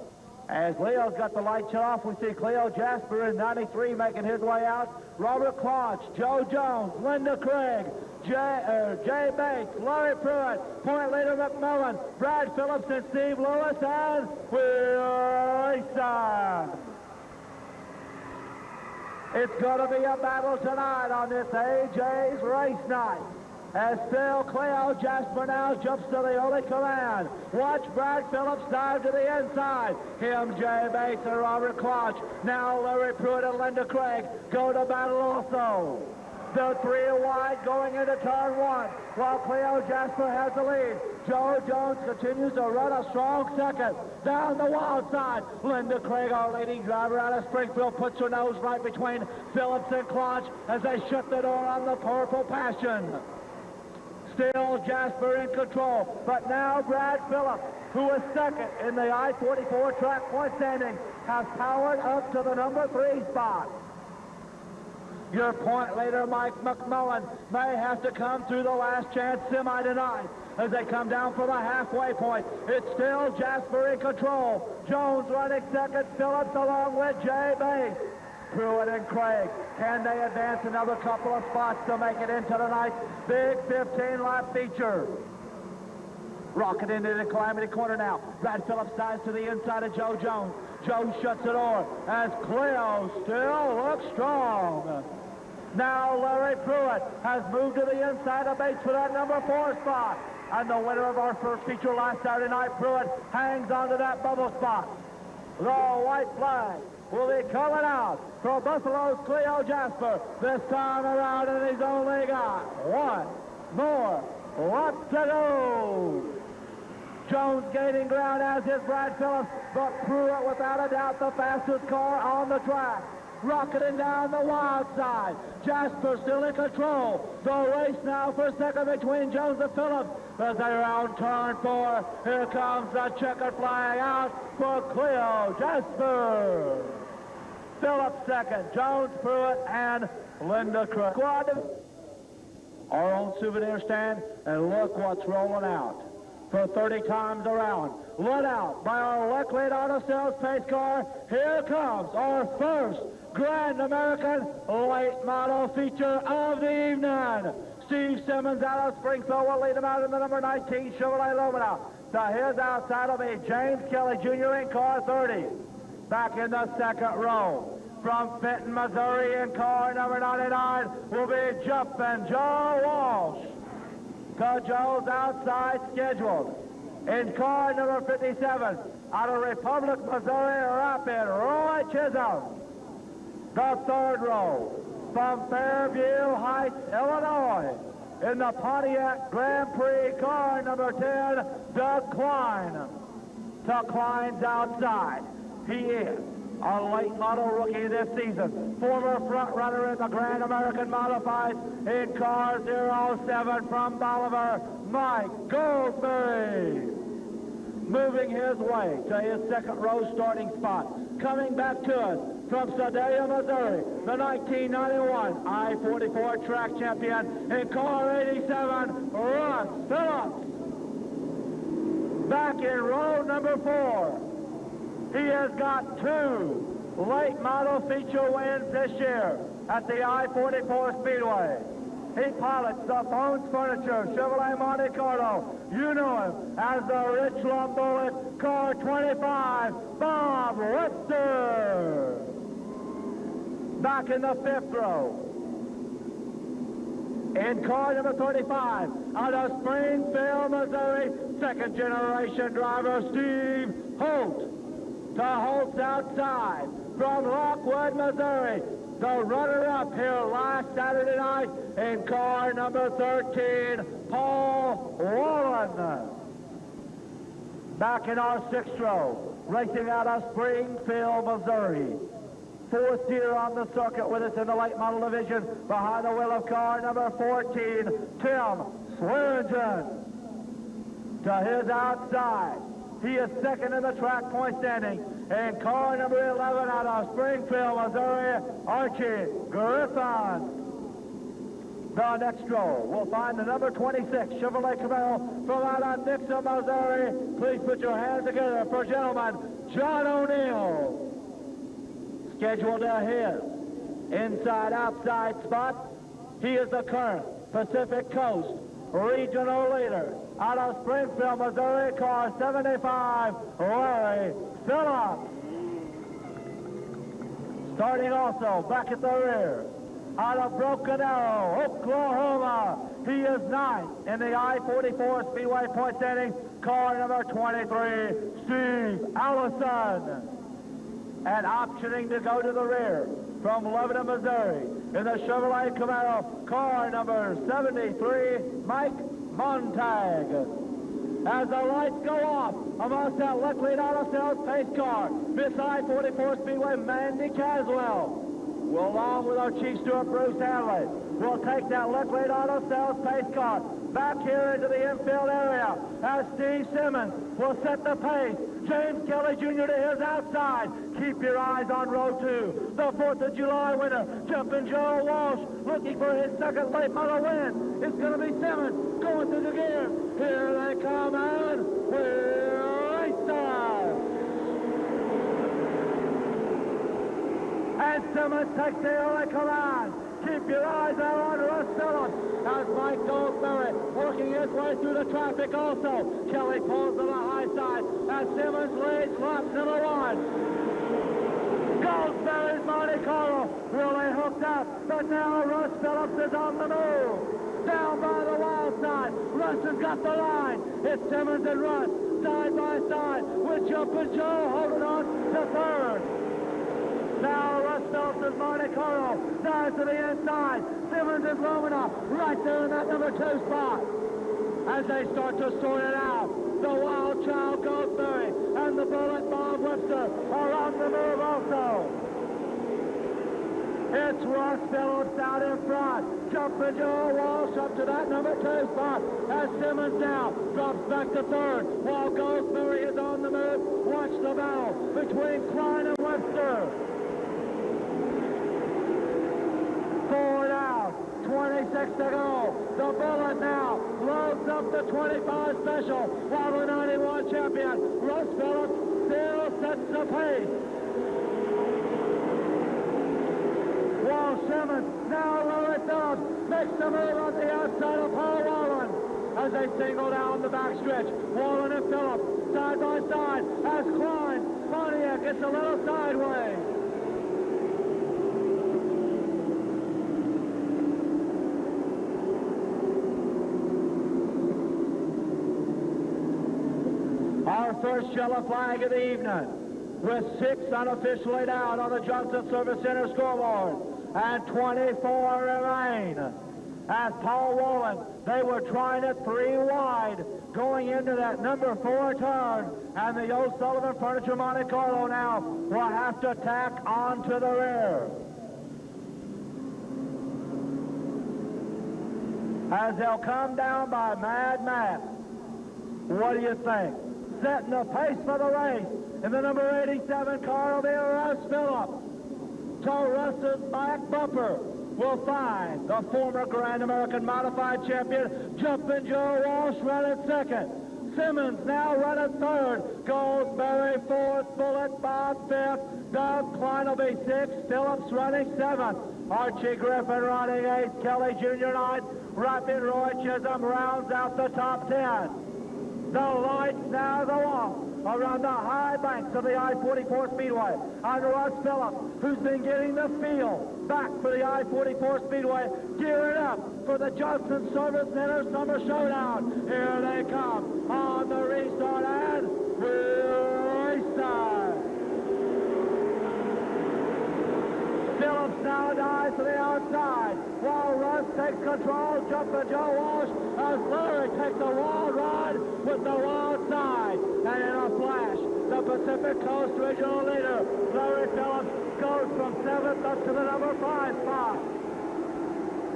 As Leo's got the light shut off, we see Cleo Jasper in 93 making his way out. Robert Claunch, Joe Jones, Linda Craig, Jay Bates, Larry Pruitt, point leader McMillan, Brad Phillips, and Steve Lewis, and we're racing. It's going to be a battle tonight on this AJ's race night. As still Cleo Jasper now jumps to the early command. Watch Brad Phillips dive to the inside. Him, Jay Bates, and Robert Claunch. Now Larry Pruitt and Linda Craig go to battle also. The 3-wide going into turn 1, while Cleo Jasper has the lead. Joe Jones continues to run a strong second. Down the wild side, Linda Craig, our leading driver out of Springfield, puts her nose right between Phillips and Claunch as they shut the door on the Purple Passion. Still Jasper in control, but now Brad Phillips, who is second in the I-44 track point standing, has powered up to the number 3 spot. Your point leader, Mike McMillan, may have to come through the last chance semi tonight as they come down for the halfway point. It's still Jasper in control. Jones running second, Phillips along with Jay Bates. Pruitt and Craig, can they advance another couple of spots to make it into tonight's big 15-lap feature? Rocket into the Calamity Corner now. Brad Phillips dives to the inside of Joe Jones. Jones shuts the door as Cleo still looks strong. Now Larry Pruitt has moved to the inside of Bates for that number 4 spot. And the winner of our first feature last Saturday night, Pruitt, hangs onto that bubble spot. The white flag will be coming out for Buffalo's Cleo Jasper this time around, and he's only got 1 more lap to go. Jones gaining ground, as is Brad Phillips, but Pruitt without a doubt the fastest car on the track. Rocketing down the wild side. Jasper still in control. The race now for second between Jones and Phillips as they round turn 4. Here comes the checkered flag out for Cleo Jasper. Phillips second, Jones, Pruitt, and Linda Crook. Squad, our own souvenir stand, and look what's rolling out. For 30 times around, led out by our Leclerc Auto Sales pace car. Here comes our first Grand American late model feature of the evening. Steve Simmons out of Springfield will lead him out in the number 19 Chevrolet Lebanon. To his outside will be James Kelly Jr. in car 30. Back in the second row, from Fenton, Missouri in car number 99 will be Jumpin' Joe Walsh. To Joe's outside scheduled. In car number 57, out of Republic, Missouri, Rapid, Roy Chisholm. The third row, from Fairview Heights, Illinois, in the Pontiac Grand Prix, car number 10, Doug Klein. To Klein's outside. He is a late model rookie this season, former front runner in the Grand American Modifieds in car 07 from Bolivar, Mike Goldsberry. Moving his way to his second row starting spot. Coming back to us from Sedalia, Missouri, the 1991 I-44 track champion in car 87, Russ Phillips. Back in row number 4. He has got 2 late model feature wins this year at the I-44 Speedway. He pilots the Bones Furniture Chevrolet Monte Carlo. You know him as the Richland Bullet, car 25, Bob Webster. Back in the 5th row. In car number 35, out of Springfield, Missouri, second generation driver Steve Holt. To Holt's outside from Lockwood, Missouri, the runner-up here last Saturday night in car number 13, Paul Wallen. Back in our 6th row, racing out of Springfield, Missouri. 4th year on the circuit with us in the late model division, behind the wheel of car number 14, Tim Swearingen. To his outside, he is second in the track point standing. In car number 11 out of Springfield, Missouri, Archie Griffin. The next row will find the number 26 Chevrolet Camaro from out of Nixon, Missouri. Please put your hands together for gentleman John O'Neill. Scheduled to his inside-outside spot. He is the current Pacific Coast regional leader out of Springfield, Missouri, car 75, Larry Phillips. Starting also back at the rear, out of Broken Arrow, Oklahoma, he is 9th in the I-44 Speedway point standing, car number 23, Steve Allison. And optioning to go to the rear from Lebanon, Missouri, in the Chevrolet Camaro, car number 73, Mike Montag. As the lights go off amongst that Leclerc Auto Sales pace car, this I-44 Speedway, Mandy Caswell, along with our Chief Steward, Bruce Hanley, will take that Leclerc Auto Sales pace car back here into the infield area as Steve Simmons will set the pace. James Kelly Jr. to his outside. Keep your eyes on row 2. The 4th of July winner, Jumpin' Joe Walsh, looking for his second late model win. It's going to be Simmons going through the gear. Here they come, and we're race time. And Simmons takes the early command. Keep your eyes out on Russ Phillips as Mike Goldsberry working his way through the traffic also. Kelly pulls to the high side as Simmons leads lap number 1. Goldsberry's Monte Carlo really hooked up, but now Russ Phillips is on the move. Down by the wild side, Russ has got the line. It's Simmons and Russ side by side with Jumpin' Joe holding on to 3rd. Now Russ Phillips' Monte Carlo dives to the inside. Simmons is looming up right there in that number 2 spot. As they start to sort it out, the Wild Child Goldsberry and the Bullet Bob Webster are on the move also. It's Russ Phillips out in front. Jumpin' Joe Walsh up to that number 2 spot as Simmons now drops back to 3rd while Goldsberry is on the move. Watch the battle between Klein and Webster. 6 to go. The Bullet now loads up the 25 special, while the 91 champion, Russ Phillips, still sets the pace. Wall Simmons, now Louis Phillips, makes the move on the outside of Paul Wallen as they single down the backstretch. Wallen and Phillips, side by side, as Klein, Pontiac gets a little sideways. Our first yellow flag of the evening, with 6 unofficially down on the Johnson Service Center scoreboard, and 24 remain. As Paul Wallen, they were trying it 3 wide, going into that number 4 turn, and the O'Sullivan Furniture Monte Carlo now will have to tack on to the rear. As they'll come down by Mad Matt. What do you think? Setting the pace for the race in the number 87 car will be Russ Phillips. So Russ's back bumper will find the former Grand American Modified champion, Jumpin' Joe Walsh, running second. Simmons now running third. Goldsberry fourth. Bullet Bob fifth. Doug Klein will be sixth. Phillips running seventh. Archie Griffin running eighth. Kelly Jr. ninth. Rapid Roy Chisholm rounds out the top 10. The lights now go off around the high banks of the I-44 Speedway. On Russ Phillips, who's been getting the feel back for the I-44 Speedway, gearing up for the Johnson Service Center Summer Showdown. Here they come on the restart, and we'll restart. Phillips now dives to the outside, while Russ takes control. Jumpin' Joe Walsh as Larry takes a wild ride with the wild side. And in a flash, the Pacific Coast Regional leader, Larry Phillips, goes from 7th up to the number 5 spot.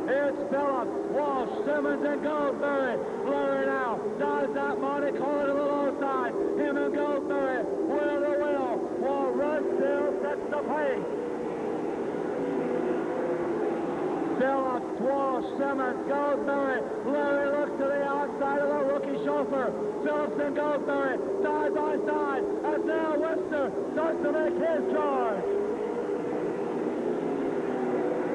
It's Phillips, Walsh, Simmons, and Goldsberry. Larry now dives out Monte Carlo to the low side. Him and Goldsberry wheel to wheel, while Russ still sets the pace. Phillips, Walsh, Simmons, Goldsberry. Larry looks to the outside of the rookie chauffeur. Phillips and Goldsberry side by side as now Webster starts to make his charge.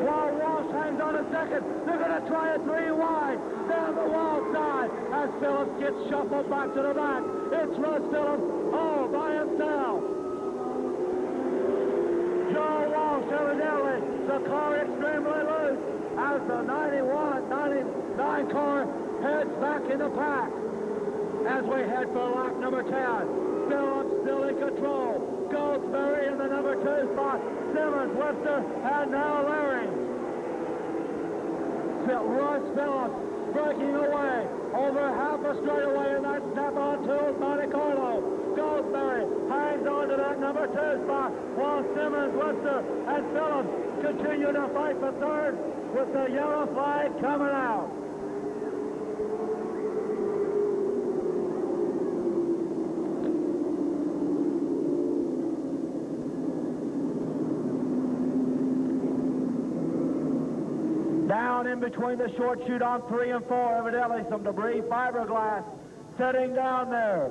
While Walsh hangs on a second, they're going to try a 3 wide down the wall side as Phillips gets shuffled back to the back. It's Russ Phillips all by himself. Joe Walsh, evidently, the car extremely loose as the 91-99 car heads back in the pack. As we head for lap number 10, Phillips still in control. Goldsberry in the number 2 spot. Simmons, Webster, and now Larry. Russ Phillips breaking away over half a straightaway in that snap-on 2 Monte Carlo. Goldsberry hangs on to that number 2 spot, while Simmons, Webster, and Phillips continue to fight for third with the yellow flag coming out. Down in between the short chute on 3 and 4, evidently some debris fiberglass sitting down there.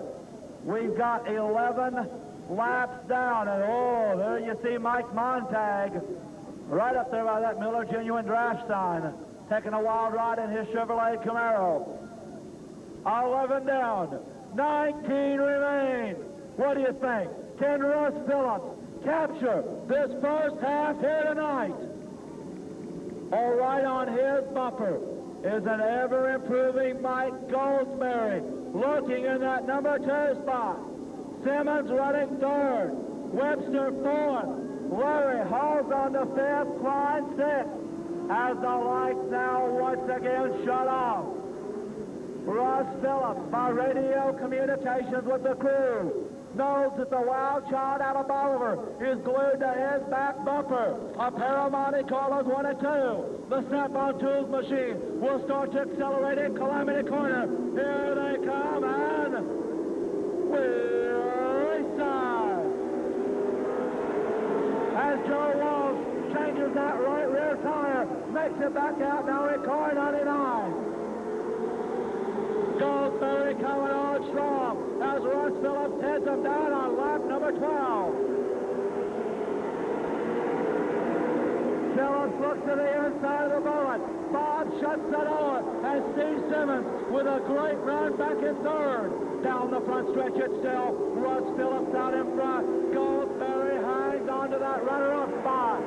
We've got 11 laps down, and oh, there you see Mike Montag right up there by that Miller Genuine Draft sign, taking a wild ride in his Chevrolet Camaro. 11 down, 19 remain. What do you think? Can Russ Phillips capture this first half here tonight? All right on his bumper is an ever-improving Mike Goldsberry, lurking in that number 2 spot. Simmons running third. Webster fourth. Larry hauls on the 5th, Klein 6th. As the lights now once again shut off. Russ Phillips, by radio communications with the crew, knows that the wild child Adam Bolivar is glued to his back bumper. A pair of Monte Carlos 1 and 2. The snap-on tools machine will start to accelerate in Calamity Corner. Here they come, and we're restart. As Joe Walsh changes that right rear tire. Makes it back out now in car 99. Goldsberry coming on strong as Russ Phillips heads him down on lap number 12. Phillips looks to the inside of the bullet. Bob shuts the door, and Steve Simmons with a great run back in third. Down the front stretch it's still Russ Phillips out in front. Goldsberry hangs on to that runner-up spot.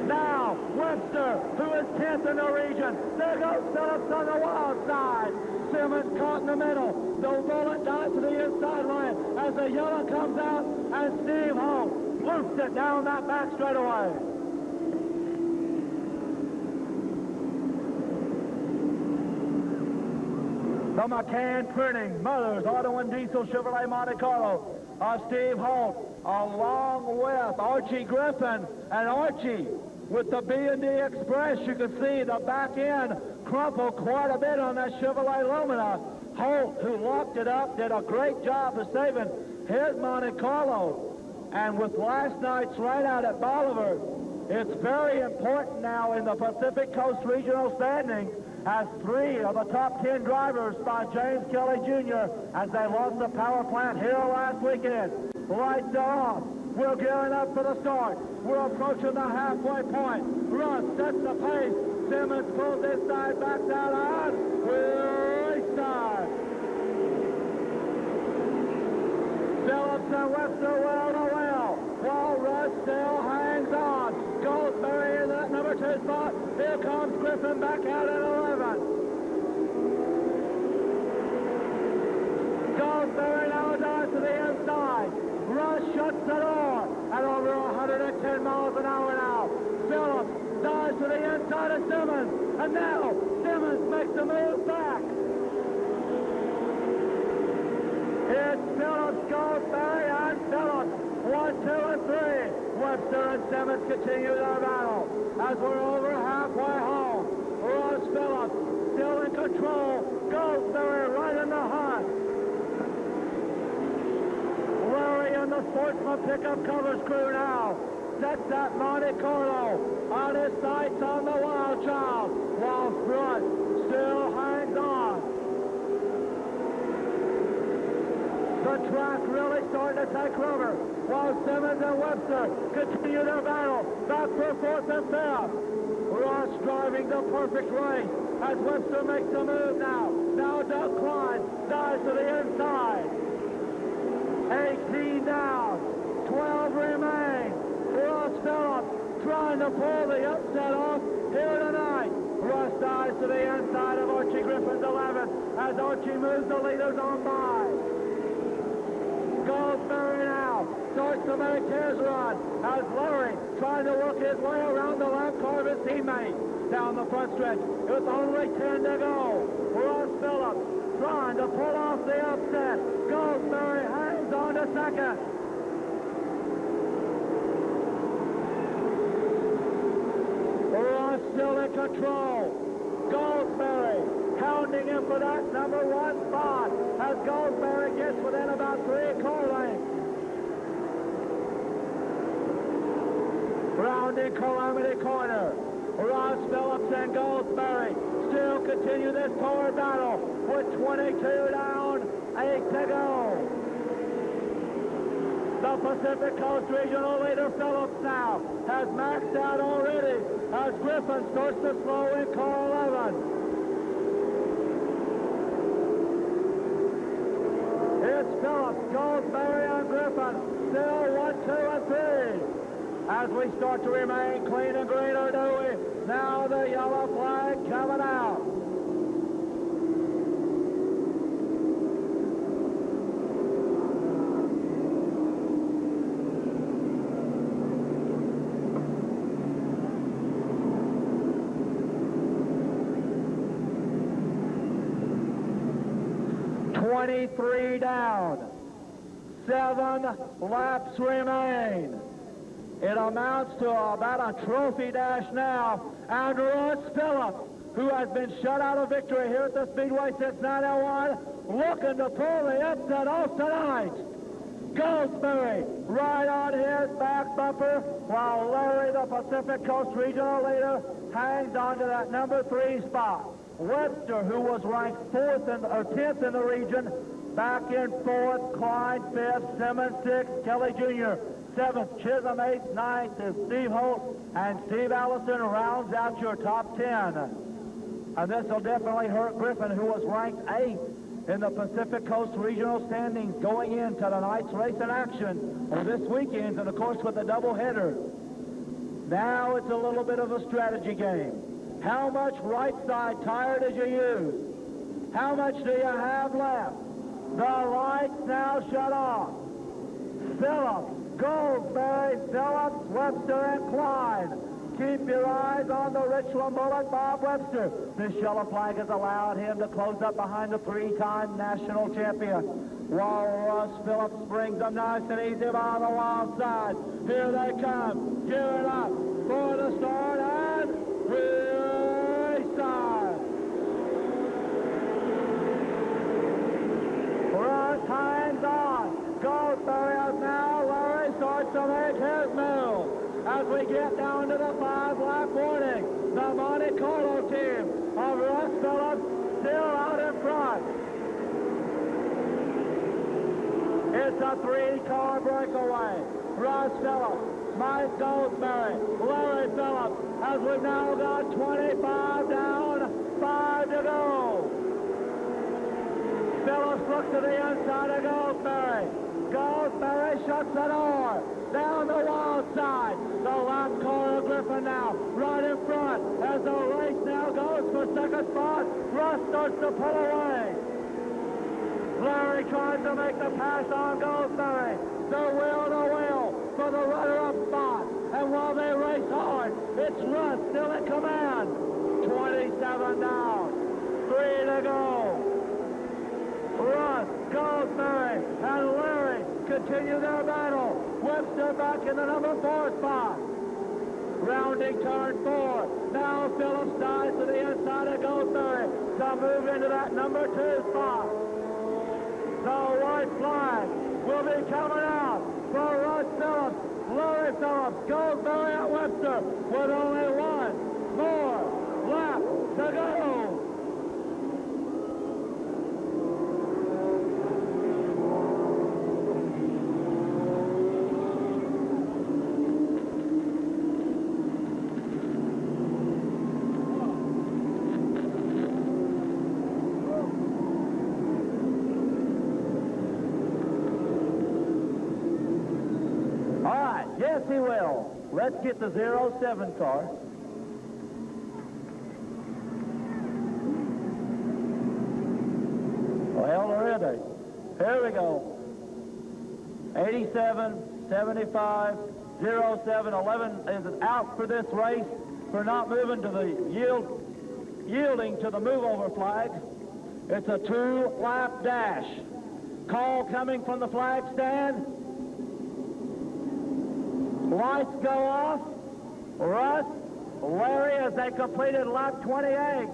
Now, Webster, who is 10th in the region. There goes Phillips on the wild side. Simmons caught in the middle. The bullet dives to the inside line as the yellow comes out, and Steve Holt loops it down that back straightaway. The McCann Printing Mothers Auto and Diesel Chevrolet Monte Carlo of Steve Holt, along with Archie Griffin. And Archie with the B&D Express, you can see the back end crumpled quite a bit on that Chevrolet Lumina. Holt, who locked it up, did a great job of saving his Monte Carlo. And with last night's rain out at Bolivar, it's very important now in the Pacific Coast Regional standings, as 3 of the top 10 drivers by James Kelly Jr. as they lost the power plant here last weekend. Lights are off. We're gearing up for the start. We're approaching the halfway point. Russ sets the pace. Simmons pulls his side, backs out on. We're restart. Phillips and Webster well to well, while Russ still hangs on. Goldsberry in that number 2 spot. Here comes Griffin back out at 11. Goldsberry now dives to the inside. Russ shuts the door at over 110 miles an hour now. Phillips dives to the inside of Simmons, and now Simmons makes a move back. It's Phillips, Goldsberry, and Phillips. 1, 2, and 3. Webster and Simmons continue their battle as we're over halfway home. Russ Phillips still in control. Goldsberry right in the hunt. Larry and the Sportsman pickup covers crew now. Sets that Monte Carlo on his sights on the Wild Child, while Front still hangs on. The track really starting to take rubber, while Simmons and Webster continue their battle back for 4th and 5th. Ross driving the perfect race as Webster makes a move now. Now Doug Klein dives to the inside. 18 down, 12 remain. Ross Phillips trying to pull the upset off here tonight. Russ dives to the inside of Archie Griffin's 11 as Archie moves the leaders on by. Goldsberry now starts to make his run as Larry trying to work his way around the lap car of his teammate down the front stretch. With only 10 to go. Ross Phillips trying to pull off the upset. Goldsberry hangs on to second. Ross still in control. Goldsberry hounding him for that number 1 spot as Goldsberry gets within about 3 car lengths. Rounding Calamity Corner. Ross Phillips and Goldsberry still continue this power battle with 22 down, 8 to go. The Pacific Coast Regional leader Phillips now has maxed out already as Griffin starts to slow in car 11. It's Phillips, Goldsberry, and Griffin. Still 1, 2, and 3. As we start to remain clean and green, or do we? Now the yellow flag coming out. .23 down. 7 laps remain. It amounts to about a trophy dash now. And Russ Phillips, who has been shut out of victory here at the Speedway since 901, looking to pull the upset off tonight. Goldsberry right on his back bumper, while Larry, the Pacific Coast Regional leader, hangs on to that number 3 spot. Webster, who was ranked 10th in the region, back in 4th, Klein 5th, Simmons 6th, Kelly Jr. 7th, Chisholm 8th, 9th is Steve Holt, and Steve Allison rounds out your top 10. And this will definitely hurt Griffin, who was ranked 8th in the Pacific Coast Regional standings going into tonight's race in action, or this weekend, and of course with a doubleheader. Now it's a little bit of a strategy game. How much right side tire did you use? How much do you have left? The lights now shut off. Phillips, Goldsberry, Phillips, Webster, and Klein. Keep your eyes on the Richland bullet, Bob Webster. This yellow flag has allowed him to close up behind the 3-time national champion, while Russ Phillips brings them nice and easy on the long side. Here they come, gearing up for the start, and race time. Russ hangs on. Goldsberry is now. Larry starts to make his move. As we get down to the 5-lap warning, the Monte Carlo team of Russ Phillips still out in front. It's a 3-car breakaway. Russ Phillips, Mike Goldsberry, Larry Phillips, as we've now got 25 down, 5 to go. Phillips looks to the inside of Goldsberry. Goldsberry shuts the door. Down the wild side. The last car of Griffin now right in front as the race now goes for second spot. Russ starts to pull away. Larry tries to make the pass on Goldsberry. They're wheel to wheel for the runner-up spot. And while they race hard, it's Russ still in command. 27 down. 3 to go. Russ, Goldsberry, and Larry continue their battle. Webster back in the number 4 spot. Rounding turn 4. Now Phillips dives to the inside of Goldsberry to move into that number 2 spot. The white flag will be coming out for Russ Phillips, Larry Phillips, Goldsberry at Webster with only 1 more lap to go. Yes, he will. Let's get the 07 car. Well, ready. Here we go. 87, 75, 07, 11 is out for this race for not moving to the yielding to the move-over flag. It's a 2-lap dash. Call coming from the flag stand. Lights go off. Russ, Larry, as they completed lap 28.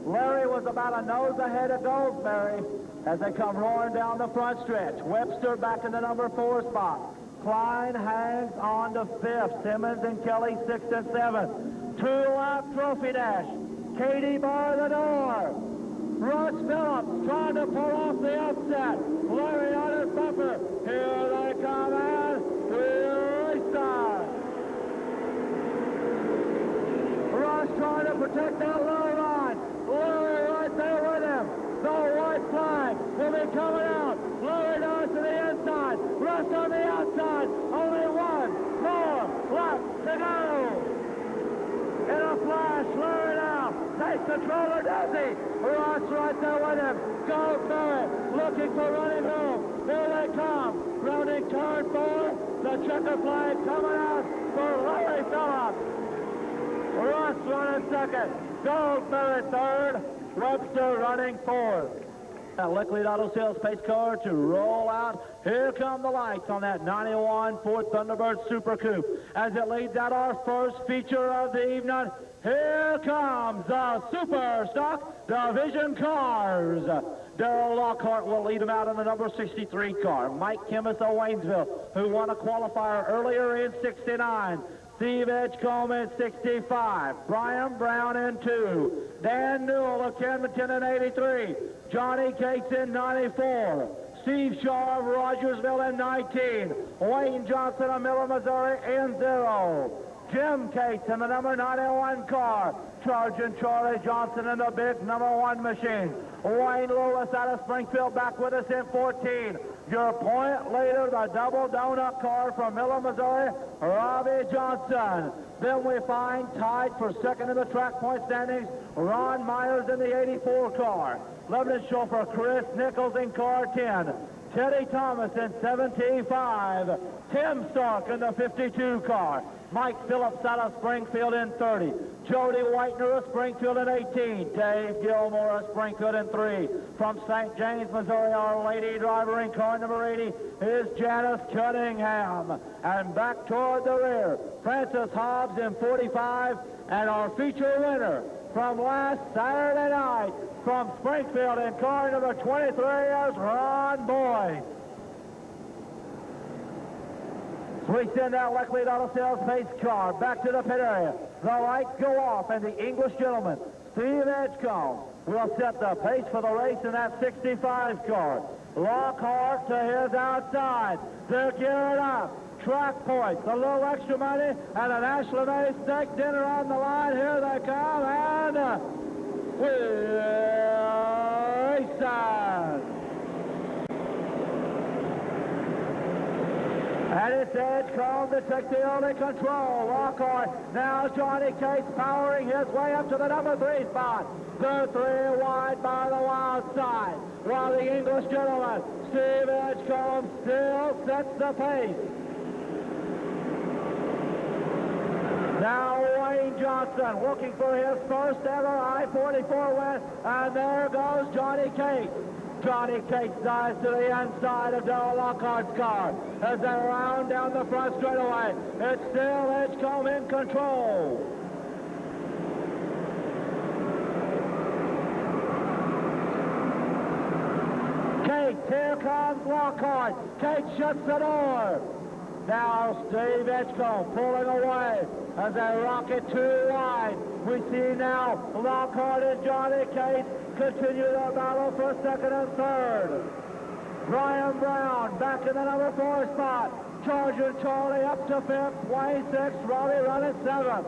Larry was about a nose ahead of Goldsberry as they come roaring down the front stretch. Webster back in the number 4 spot. Klein hangs on to 5th. Simmons and Kelly 6th and 7th. 2-lap trophy dash. Katie bar the door. Russ Phillips trying to pull off the upset. Larry on his bumper. Here they come, and race time. Russ trying to protect that low line. Larry right there with him. The white flag will be coming out. Larry down to the inside. Russ on the outside. Only 1 more lap to go. In a flash, Larry now takes control of Desi. Russ right there with him. Goldsberry looking for running room. Here they come. Rounding turn 4. The checker flag coming out for Larry Phillips. Russ running second. Goldsberry third. Webster running 4th. Now Liquid Auto Sales pace car to roll out. Here come the lights on that 91 Ford Thunderbird Super Coupe. As it leads out our first feature of the evening, here comes the Super Stock Division cars. Darrell Lockhart will lead him out in the number 63 car. Mike Kimmis of Waynesville, who won a qualifier earlier in 69. Steve Edgecombe in 65. Brian Brown in 2. Dan Newell of Camdenton in 83. Johnny Cates in 94. Steve Shaw of Rogersville in 19. Wayne Johnson of Miller, Missouri in 0. Jim Cates in the number 91 car. Sergeant Charlie Johnson in the big number 1 machine. Wayne Lewis out of Springfield back with us in 14. Your point leader, the double donut car from Miller, Missouri, Robbie Johnson. Then we find tied for second in the track point standings, Ron Myers in the 84 car. Lebanon chauffeur Chris Nichols in car 10. Teddy Thomas in 75. Tim Stark in the 52 car. Mike Phillips out of Springfield in 30. Jody Whitener of Springfield in 18. Dave Gilmore of Springfield in 3. From St. James, Missouri, our lady driver in car number 80 is Janice Cunningham. And back toward the rear, Francis Hobbs in 45. And our feature winner from last Saturday night from Springfield in car number 23 is Ron Boyd. We send out Leckley Auto Sales pace car back to the pit area. The lights go off, and the English gentleman, Steve Edgecombe, will set the pace for the race in that 65 car. Lockhart to his outside. They're gearing up. Track points, a little extra money, and a National May steak dinner on the line. Here they come, and race on. And it's Edgecombe to take the only control. Lockhart, now Johnny Cates powering his way up to the number 3 spot. The 3 wide by the wild side. While the English gentleman, Steve Edgecombe, still sets the pace. Now Wayne Johnson looking for his first ever I-44 win, and there goes Johnny Cates. Johnny Cates dives to the inside of Darrell Lockhart's car as they round down the front straightaway. It's still Edgecombe in control. Cates, here comes Lockhart. Cates shuts the door. Now Steve Edgecombe pulling away as they rocket 2 wide. We see now Lockhart and Johnny Cates continue their battle for second and third. Brian Brown back in the number 4 spot. Charger Charlie up to 5th. Wayne 6th. Robbie running 7th.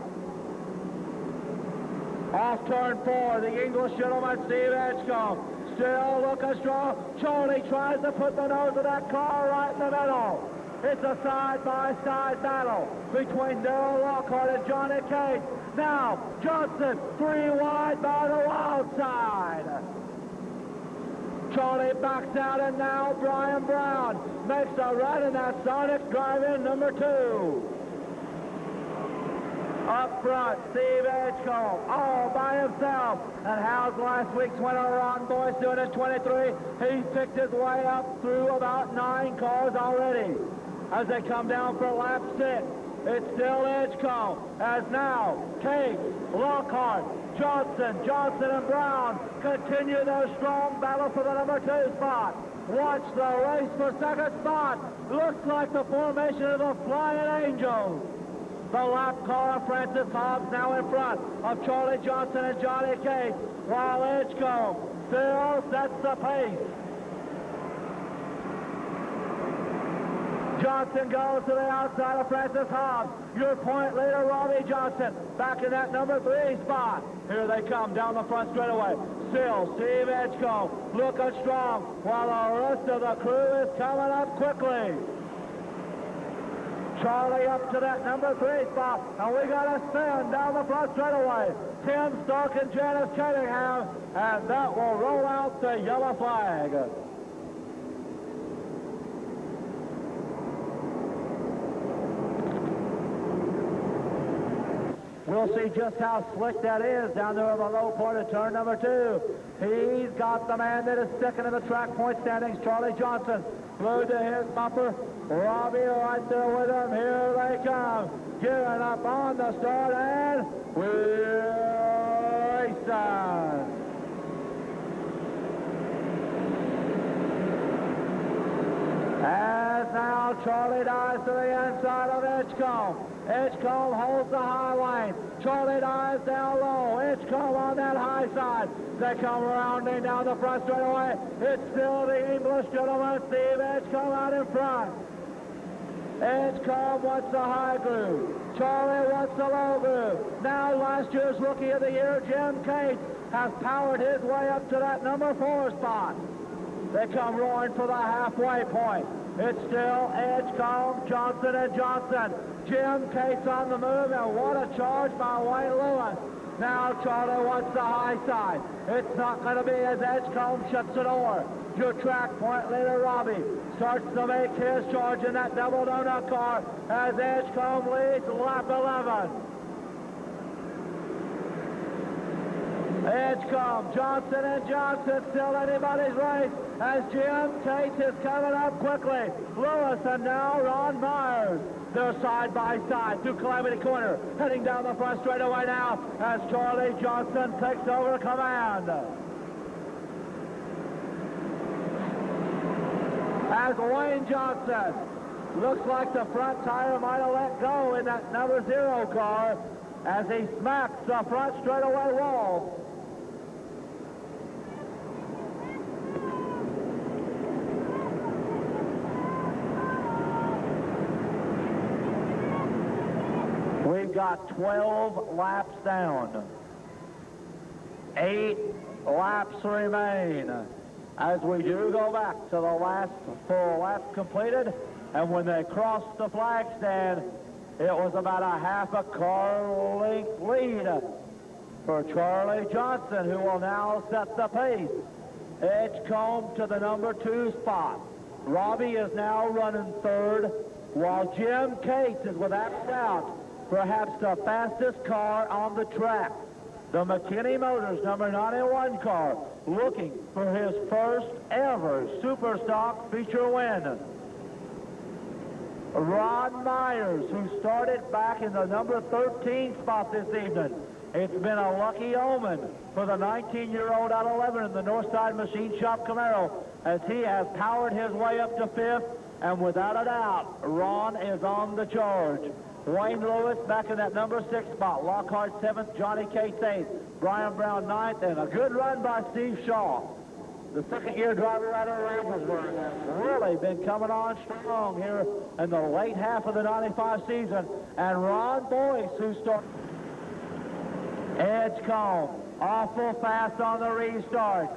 Off turn 4, the English gentleman Steve Edgecombe still looking strong. Charlie tries to put the nose of that car right in the middle. It's a side-by-side battle between Darrell Lockhart and Johnny Cates. Now, Johnson, 3 wide by the wild side. Charlie backs out, and now Brian Brown makes a run in that Sonic drive-in number 2. Up front, Steve Edgecombe, all by himself. And how's last week's winner, Ron Boyce, doing in 23? He's picked his way up through about 9 cars already. As they come down for lap 6, it's still Edgecombe, as now Cates, Lockhart, Johnson, and Brown continue their strong battle for the number 2 spot. Watch the race for second spot. Looks like the formation of the Flying Angels. The lap car of Francis Hobbs now in front of Charlie Johnson and Johnny Cates, while Edgecombe still sets the pace. Johnson goes to the outside of Francis Hobbs. Your point leader, Robbie Johnson, back in that number 3 spot. Here they come down the front straightaway. Still, Steve Edgecombe looking strong, while the rest of the crew is coming up quickly. Charlie up to that number 3 spot, and we got a spin down the front straightaway. Tim Stark and Janice Cunningham, and that will roll out the yellow flag. We'll see just how slick that is down there on the low part of turn number 2. He's got the man that is second in the track point standings, Charlie Johnson. Glued to his bumper. Robbie right there with him. Here they come. Gearing up on the start, and we're. 1 Now Charlie dives to the inside of Edgecombe. Edgecombe holds the high line. Charlie dives down low. Edgecombe on that high side. They come rounding down the front straightaway. It's still the English gentleman, Steve Edgecombe, out in front. Edgecombe wants the high groove. Charlie wants the low groove. Now last year's Rookie of the Year, Jim Cates, has powered his way up to that number 4 spot. They come roaring for the halfway point. It's still Edgecombe, Johnson, and Johnson. Jim Cates on the move, and what a charge by Wayne Lewis. Now Charlie wants the high side. It's not going to be as Edgecombe shuts it over. Your track point leader, Robbie, starts to make his charge in that double donut car as Edgecombe leads lap 11. Edgecombe, Johnson, and Johnson, still anybody's race as Jim Cates is coming up quickly. Lewis and now Ron Myers. They're side by side through Calamity Corner, heading down the front straightaway now as Charlie Johnson takes over command. As Wayne Johnson looks like the front tire might have let go in that number 0 car as he smacks the front straightaway wall. We've got 12 laps down. 8 laps remain as we do go back to the last 4 laps completed. And when they crossed the flag stand, it was about a half a car length lead for Charlie Johnson, who will now set the pace. Edgecombe to the number 2 spot. Robbie is now running 3rd, while Jim Cates is without doubt perhaps the fastest car on the track. The McKinney Motors number 91 car looking for his first ever Super Stock feature win. Ron Myers, who started back in the number 13 spot this evening. It's been a lucky omen for the 19-year-old out of Lebanon in the Northside Machine Shop Camaro as he has powered his way up to 5th, and without a doubt, Ron is on the charge. Wayne Lewis back in that number 6 spot. Lockhart 7th, Johnny Cates 8th, Brian Brown 9th, and a good run by Steve Shaw. The second-year driver out of Ravensburg has really been coming on strong here in the late half of the 95 season. And Ron Boyce, who started Edgecombe, awful fast on the restart.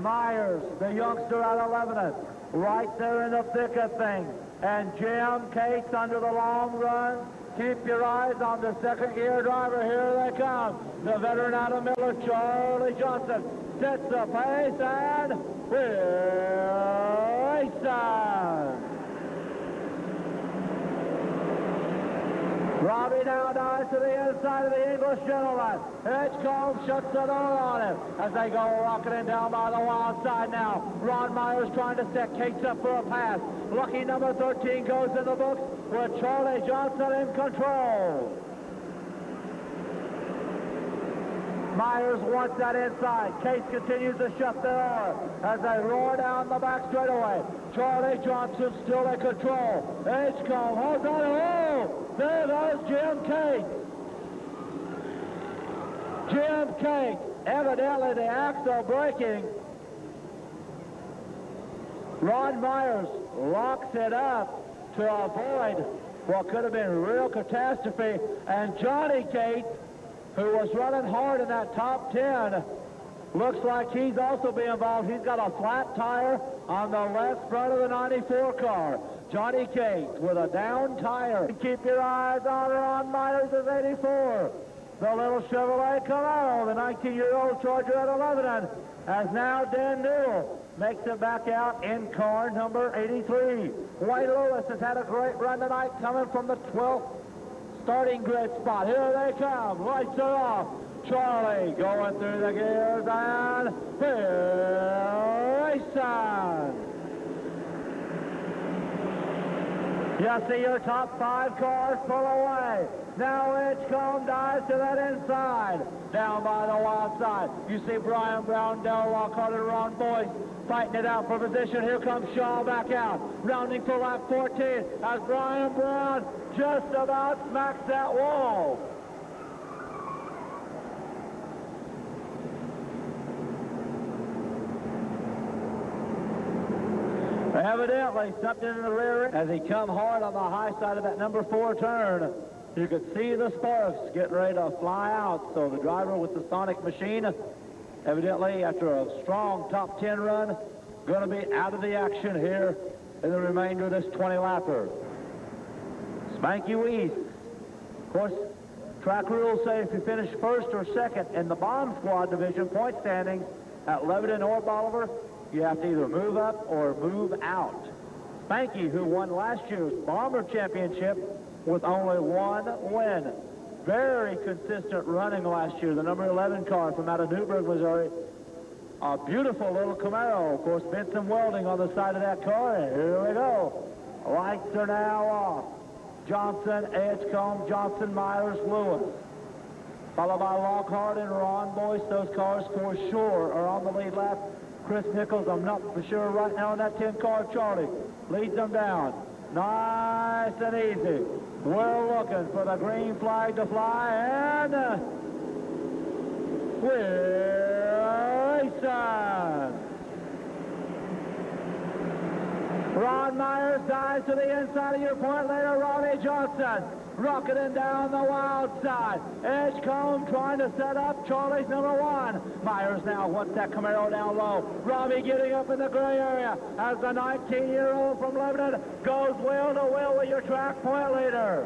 Myers, the youngster out of Lebanon, right there in the thick of things. And Jim Cates under the long run. Keep your eyes on the second-year driver. Here they come. The veteran out of Miller, Charlie Johnson, sets the pace and racing. Robbie now dives to the inside of the English gentleman. Edgecombe shuts the door on him as they go rocketing down by the wild side now. Ron Myers trying to set Cates up for a pass. Lucky number 13 goes in the books with Charlie Johnson in control. Myers wants that inside. Cates continues to shut the door as they roar down the back straightaway. Charlie Johnson still in control. Edgecombe holds on. Oh! There goes Jim Cates. Jim Cates, evidently the axle braking. Ron Myers locks it up to avoid what could have been a real catastrophe. And Johnny Cates, who was running hard in that top 10, looks like he's also being involved. He's got a flat tire on the left front of the 94 car. Johnny Cates with a down tire. Keep your eyes on Ron Myers of 84. The little Chevrolet Camaro, the 19-year-old Charger out of Lebanon, as now Dan Newell makes it back out in car number 83. Wayne Lewis has had a great run tonight coming from the 12th starting grid spot. Here they come. Lights are off. Charlie going through the gears and racing. You see your top 5 cars pull away. Now Edgecombe dives to that inside. Down by the wild side. You see Brian Brown, Darrell Lockhart, and Ron Boyce fighting it out for position. Here comes Shaw back out. Rounding for lap 14 as Brian Brown just about smacks that wall. Evidently, something in the rear as he come hard on the high side of that number 4 turn. You could see the sparks getting ready to fly out. So the driver with the Sonic machine, evidently after a strong top 10 run, going to be out of the action here in the remainder of this 20-lapper. Spanky Weiss. Of course, track rules say if you finish first or second in the bomb squad division point standings at Lebanon or Bolivar, you have to either move up or move out. Spanky, who won last year's Bomber Championship with only 1 win. Very consistent running last year. The number 11 car from out of Newburgh, Missouri. A beautiful little Camaro. Of course, Benson Welding on the side of that car. And here we go. Lights are now off. Johnson, Edgecombe, Johnson, Myers, Lewis. Followed by Lockhart and Ron Boyce. Those cars for sure are on the lead lap. Chris Nichols, I'm not for sure right now in that 10 car. Charlie leads them down. Nice and easy. We're looking for the green flag to fly, and we're racing. Ron Myers dives to the inside of your point leader, Robbie Johnson. Rocketing down the wild side. Edgecombe trying to set up Charlie's number 1. Myers now wants that Camaro down low. Robbie getting up in the gray area as the 19-year-old from Lebanon goes wheel to wheel with your track point leader.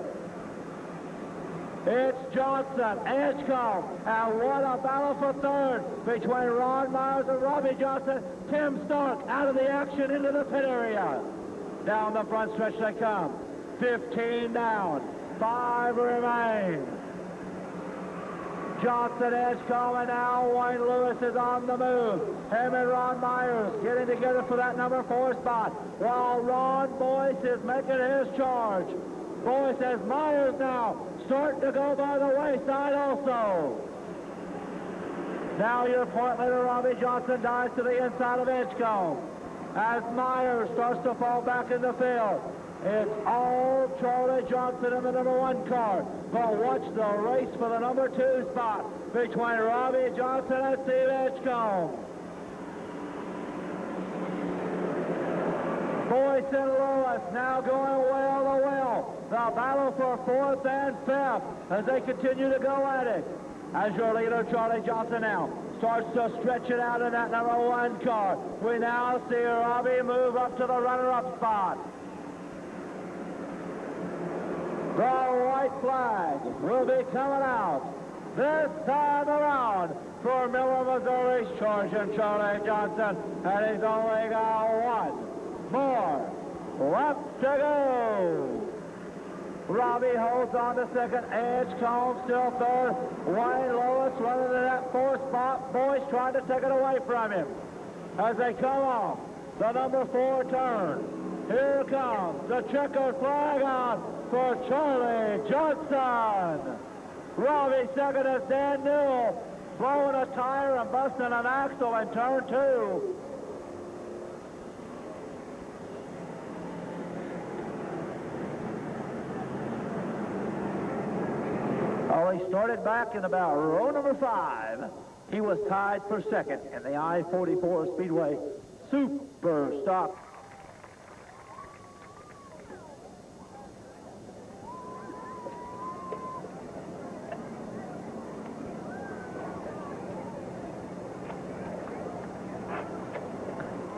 It's Johnson, Edgecombe, and what a battle for third between Ron Myers and Robbie Johnson. Tim Stark out of the action into the pit area. Down the front stretch they come. 15 down. 5 remain. Johnson, Edgecombe, and now Wayne Lewis is on the move. Him and Ron Myers getting together for that number 4 spot, while Ron Boyce is making his charge. Boyce has Myers now starting to go by the wayside also. Now your point leader, Robbie Johnson, dives to the inside of Edgecombe as Myers starts to fall back in the field. It's all Charlie Johnson in the number 1 car. But watch the race for the number 2 spot between Robbie Johnson and Steve Edgecombe. Boyce and Lewis now going wheel to wheel. The battle for 4th and 5th as they continue to go at it. As your leader, Charlie Johnson now starts to stretch it out in that number 1 car. We now see Robbie move up to the runner-up spot. The white flag will be coming out this time around for Miller, Missouri's charging Charlie Johnson, and he's only got 1 more left to go. Robbie holds on to second. Edgecombe still third. Wayne Lewis running to that 4th spot. Boyce trying to take it away from him as they come off the number 4 turn. Here comes the checkered flag on for Charlie Johnson. Robbie second as Dan Newell blowing a tire and busting an axle in turn 2. Oh, he started back in about row number 5. He was tied for second in the I-44 Speedway Super Stock.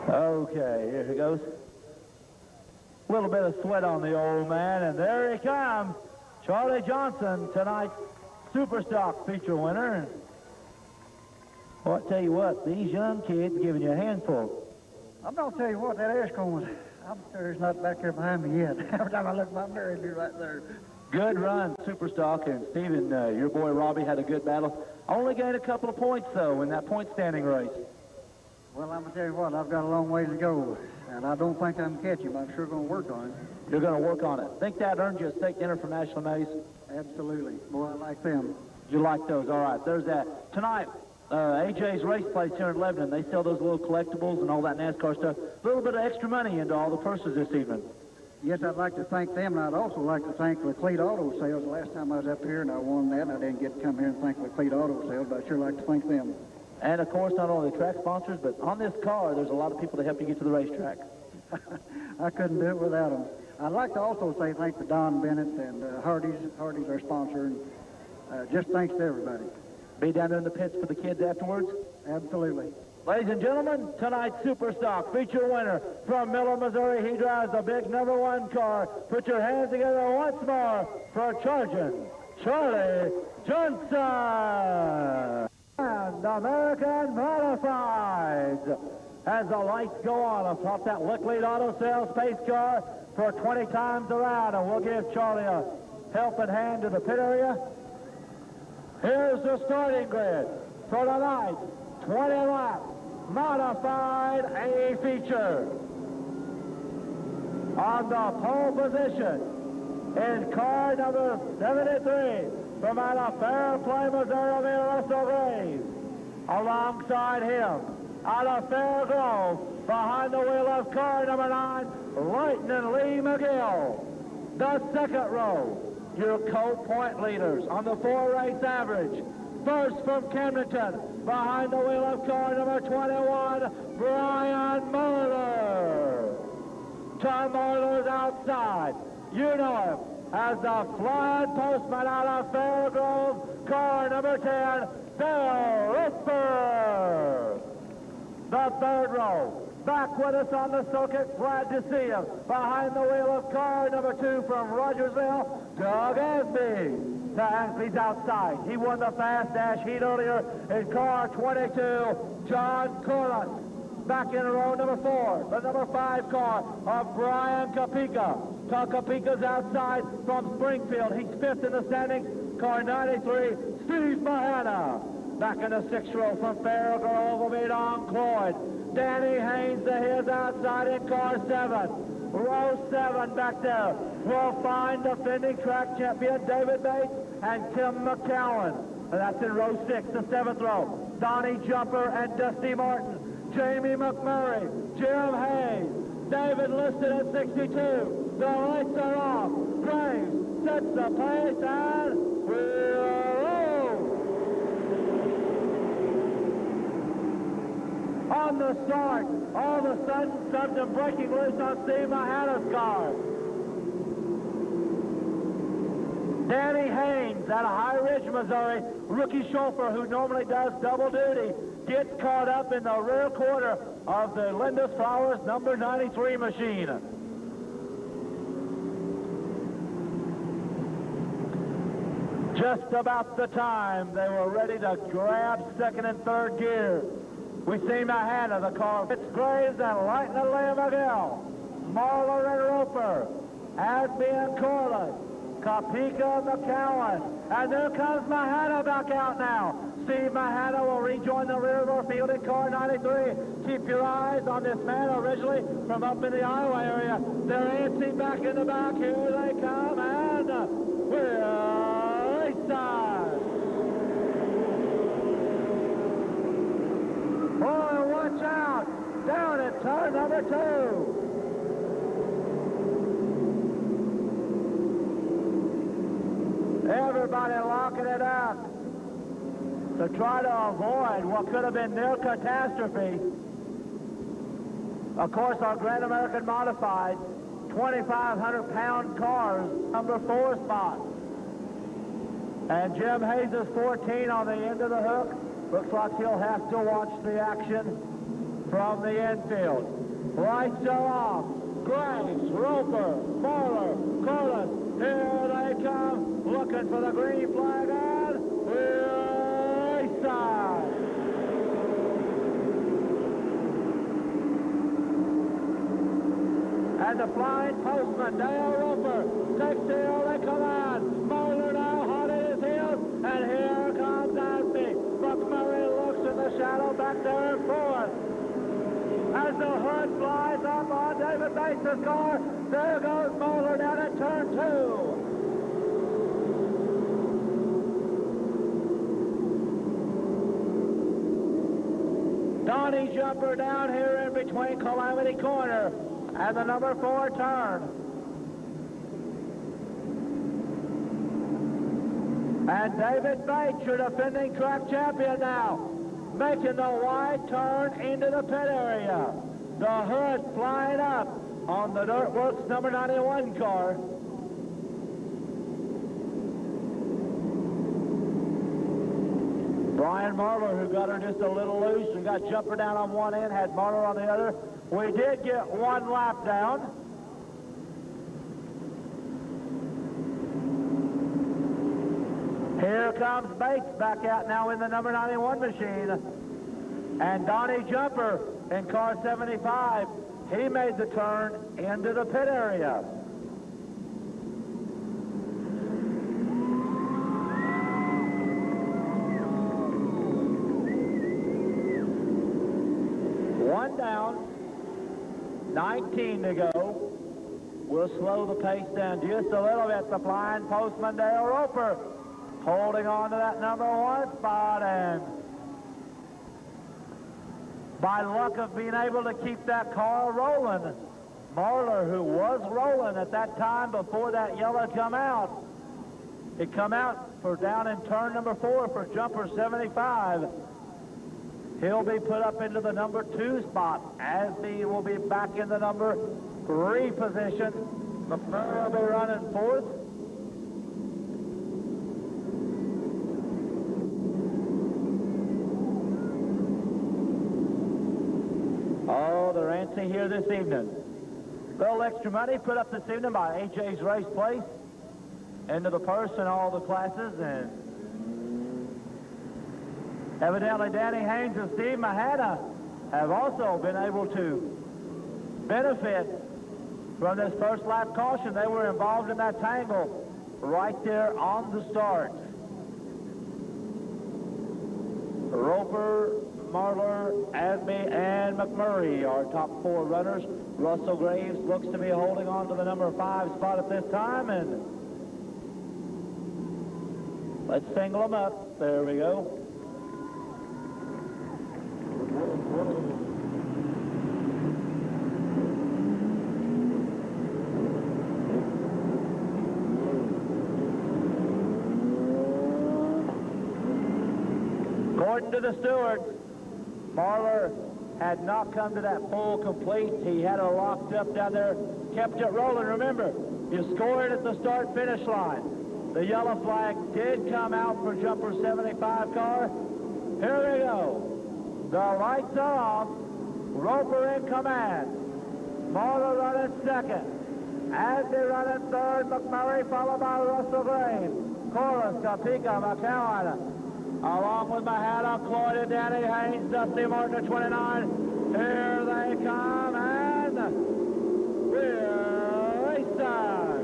Okay, here he goes. A little bit of sweat on the old man, and there he comes. Charlie Johnson, tonight's Superstock feature winner. Well, I tell you what, these young kids giving you a handful. I'm going to tell you what, that Edgecombe, I'm sure there's not back there behind me yet. Every time I look my mirror, he'd be right there. Good run, Superstock, and Stephen, your boy Robbie had a good battle. Only gained a couple of points, though, in that point standing race. Well, I'm going to tell you what, I've got a long ways to go, and I don't think I can catch him. I'm sure going to work on it. You're going to work on it. Think that earned you a steak dinner from National Maze? Absolutely. Boy, I like them. You like those? All right, there's that. Tonight, AJ's Race Place here in Lebanon, they sell those little collectibles and all that NASCAR stuff. A little bit of extra money into all the purses this evening. Yes, I'd like to thank them, and I'd also like to thank Laclede Auto Sales. The last time I was up here and I won that, and I didn't get to come here and thank Laclede Auto Sales, but I'd sure like to thank them. And, of course, not only the track sponsors, but on this car, there's a lot of people to help you get to the racetrack. I couldn't do it without them. I'd like to also say thanks to Don Bennett and Hardy's our sponsor, and just thanks to everybody. Be down there in the pits for the kids afterwards? Absolutely. Ladies and gentlemen, tonight's Super Stock feature winner from Miller, Missouri. He drives the big #1 car. Put your hands together once more for Charging Charlie Johnson. And American Modifieds. As the lights go on, atop that Laclede Auto Sales pace car for 20 times around, and we'll give Charlie a helping hand to the pit area. Here's the starting grid for tonight's 20-lap Modified A feature. On the pole position in car number 73 from out of Fairplay, Missouri, Russell Graves. Alongside him, out of Fairgrove, behind the wheel of car number 9, Lightning Lee McGill. The second row, your co-point leaders on the 4-race average. First from Camdenton, behind the wheel of car number 21, Brian Moeller. Tom Moeller's outside. You know him as the flying postman out of Fairgrove, car number 10, Bill Ripper. The third row, back with us on the circuit, glad to see him. Behind the wheel of car number 2 from Rogersville, Doug Ansby. Ansby's outside. He won the Fast Dash heat earlier in car 22, John Corliss. Back in row number 4, the number 5 car of Brian Kapika. Kapika's outside from Springfield. He's 5th in the standings. Car 93, Steve Mahana. Back in the 6th row from Fairgrove will be Don Cloyd. Danny Haynes to his outside in car 7. Row 7 back there. We'll find defending track champion David Bates and Tim McCowan. And that's in row 6, the 7th row. Donnie Jumper and Dusty Martin. Jamie McMurray, Jim Hayes, David listed at 62. The lights are off. Graves sets the pace and we'll roll. On the start, all of a sudden something breaking loose on Steve Mahana's car. Danny Haynes out of High Ridge, Missouri, rookie chauffeur who normally does double duty, gets caught up in the rear quarter of the Lindus Flowers number 93 machine. Just about the time they were ready to grab second and third gear, we see Mahana, the car. It's Graves and Lightning Lee McGill, Marler and Roper, Asby and Corliss, Kapika, McCowan, and there comes Mahana back out now. Steve Mahana will rejoin the rear of our field in car 93. Keep your eyes on this man originally from up in the Iowa area. They're antsy back in the back. Here they come, and we're racing. Boy, watch out. Down at turn number 2. Everybody locking it up to try to avoid what could have been near catastrophe. Of course, our Grand American Modified 2,500-pound cars, number 4 spot. And Jim Hayes is 14 on the end of the hook. Looks like he'll have to watch the action from the infield. Lights are off. Graves, Roper, Marler, Corliss, here they come, looking for the green flag, and we're racing. And the flying postman, Dale Roper, takes the early command. Marler now hot in his heels, and here comes Asby. McMurray looks in the shadow back there in 4th. as the hood flies up on David Bates' car. There goes Moeller down at turn 2. Donnie Jumper down here in between Calamity Corner and the number 4 turn. And David Bates, your defending track champion now, making the wide turn into the pit area. The hood flying up on the Dirtworks number 91 car. Brian Marler, who got her just a little loose and got Jumper down on one end, had Marler on the other. We did get one lap down. Here comes Bates back out now in the number 91 machine. And Donnie Jumper in car 75, he made the turn into the pit area. One down, 19 to go. We'll slow the pace down just a little bit. The flying postman Dale Roper holding on to that number 1 spot, and by luck of being able to keep that car rolling, Marler, who was rolling at that time before that yellow come out, it come out for down in turn number 4 for Jumper 75. He'll be put up into the number 2 spot. Asby will be back in the number 3 position. McMurray will be running 4th. Oh, they're antsy here this evening. Little extra money put up this evening by AJ's Race Place into the purse in all the classes, and evidently Danny Haynes and Steve Mahana have also been able to benefit from this first lap caution. They were involved in that tangle right there on the start. Roper, Marler, Asby, and McMurray are top 4 runners. Russell Graves looks to be holding on to the number 5 spot at this time, and let's single them up. There we go. According to the stewards, Marler had not come to that full complete. He had her locked up down there, kept it rolling. Remember, you scored at the start-finish line. The yellow flag did come out for Jumper 75 car. Here we go. The lights are off. Roper in command. Marler running second. Asby running third. McMurray followed by Russell Graves. Corliss, Topeka, McCowan, along with Mahana, Cloyd, and Danny Haynes, Dusty Martin at 29. Here they come, and we're racing.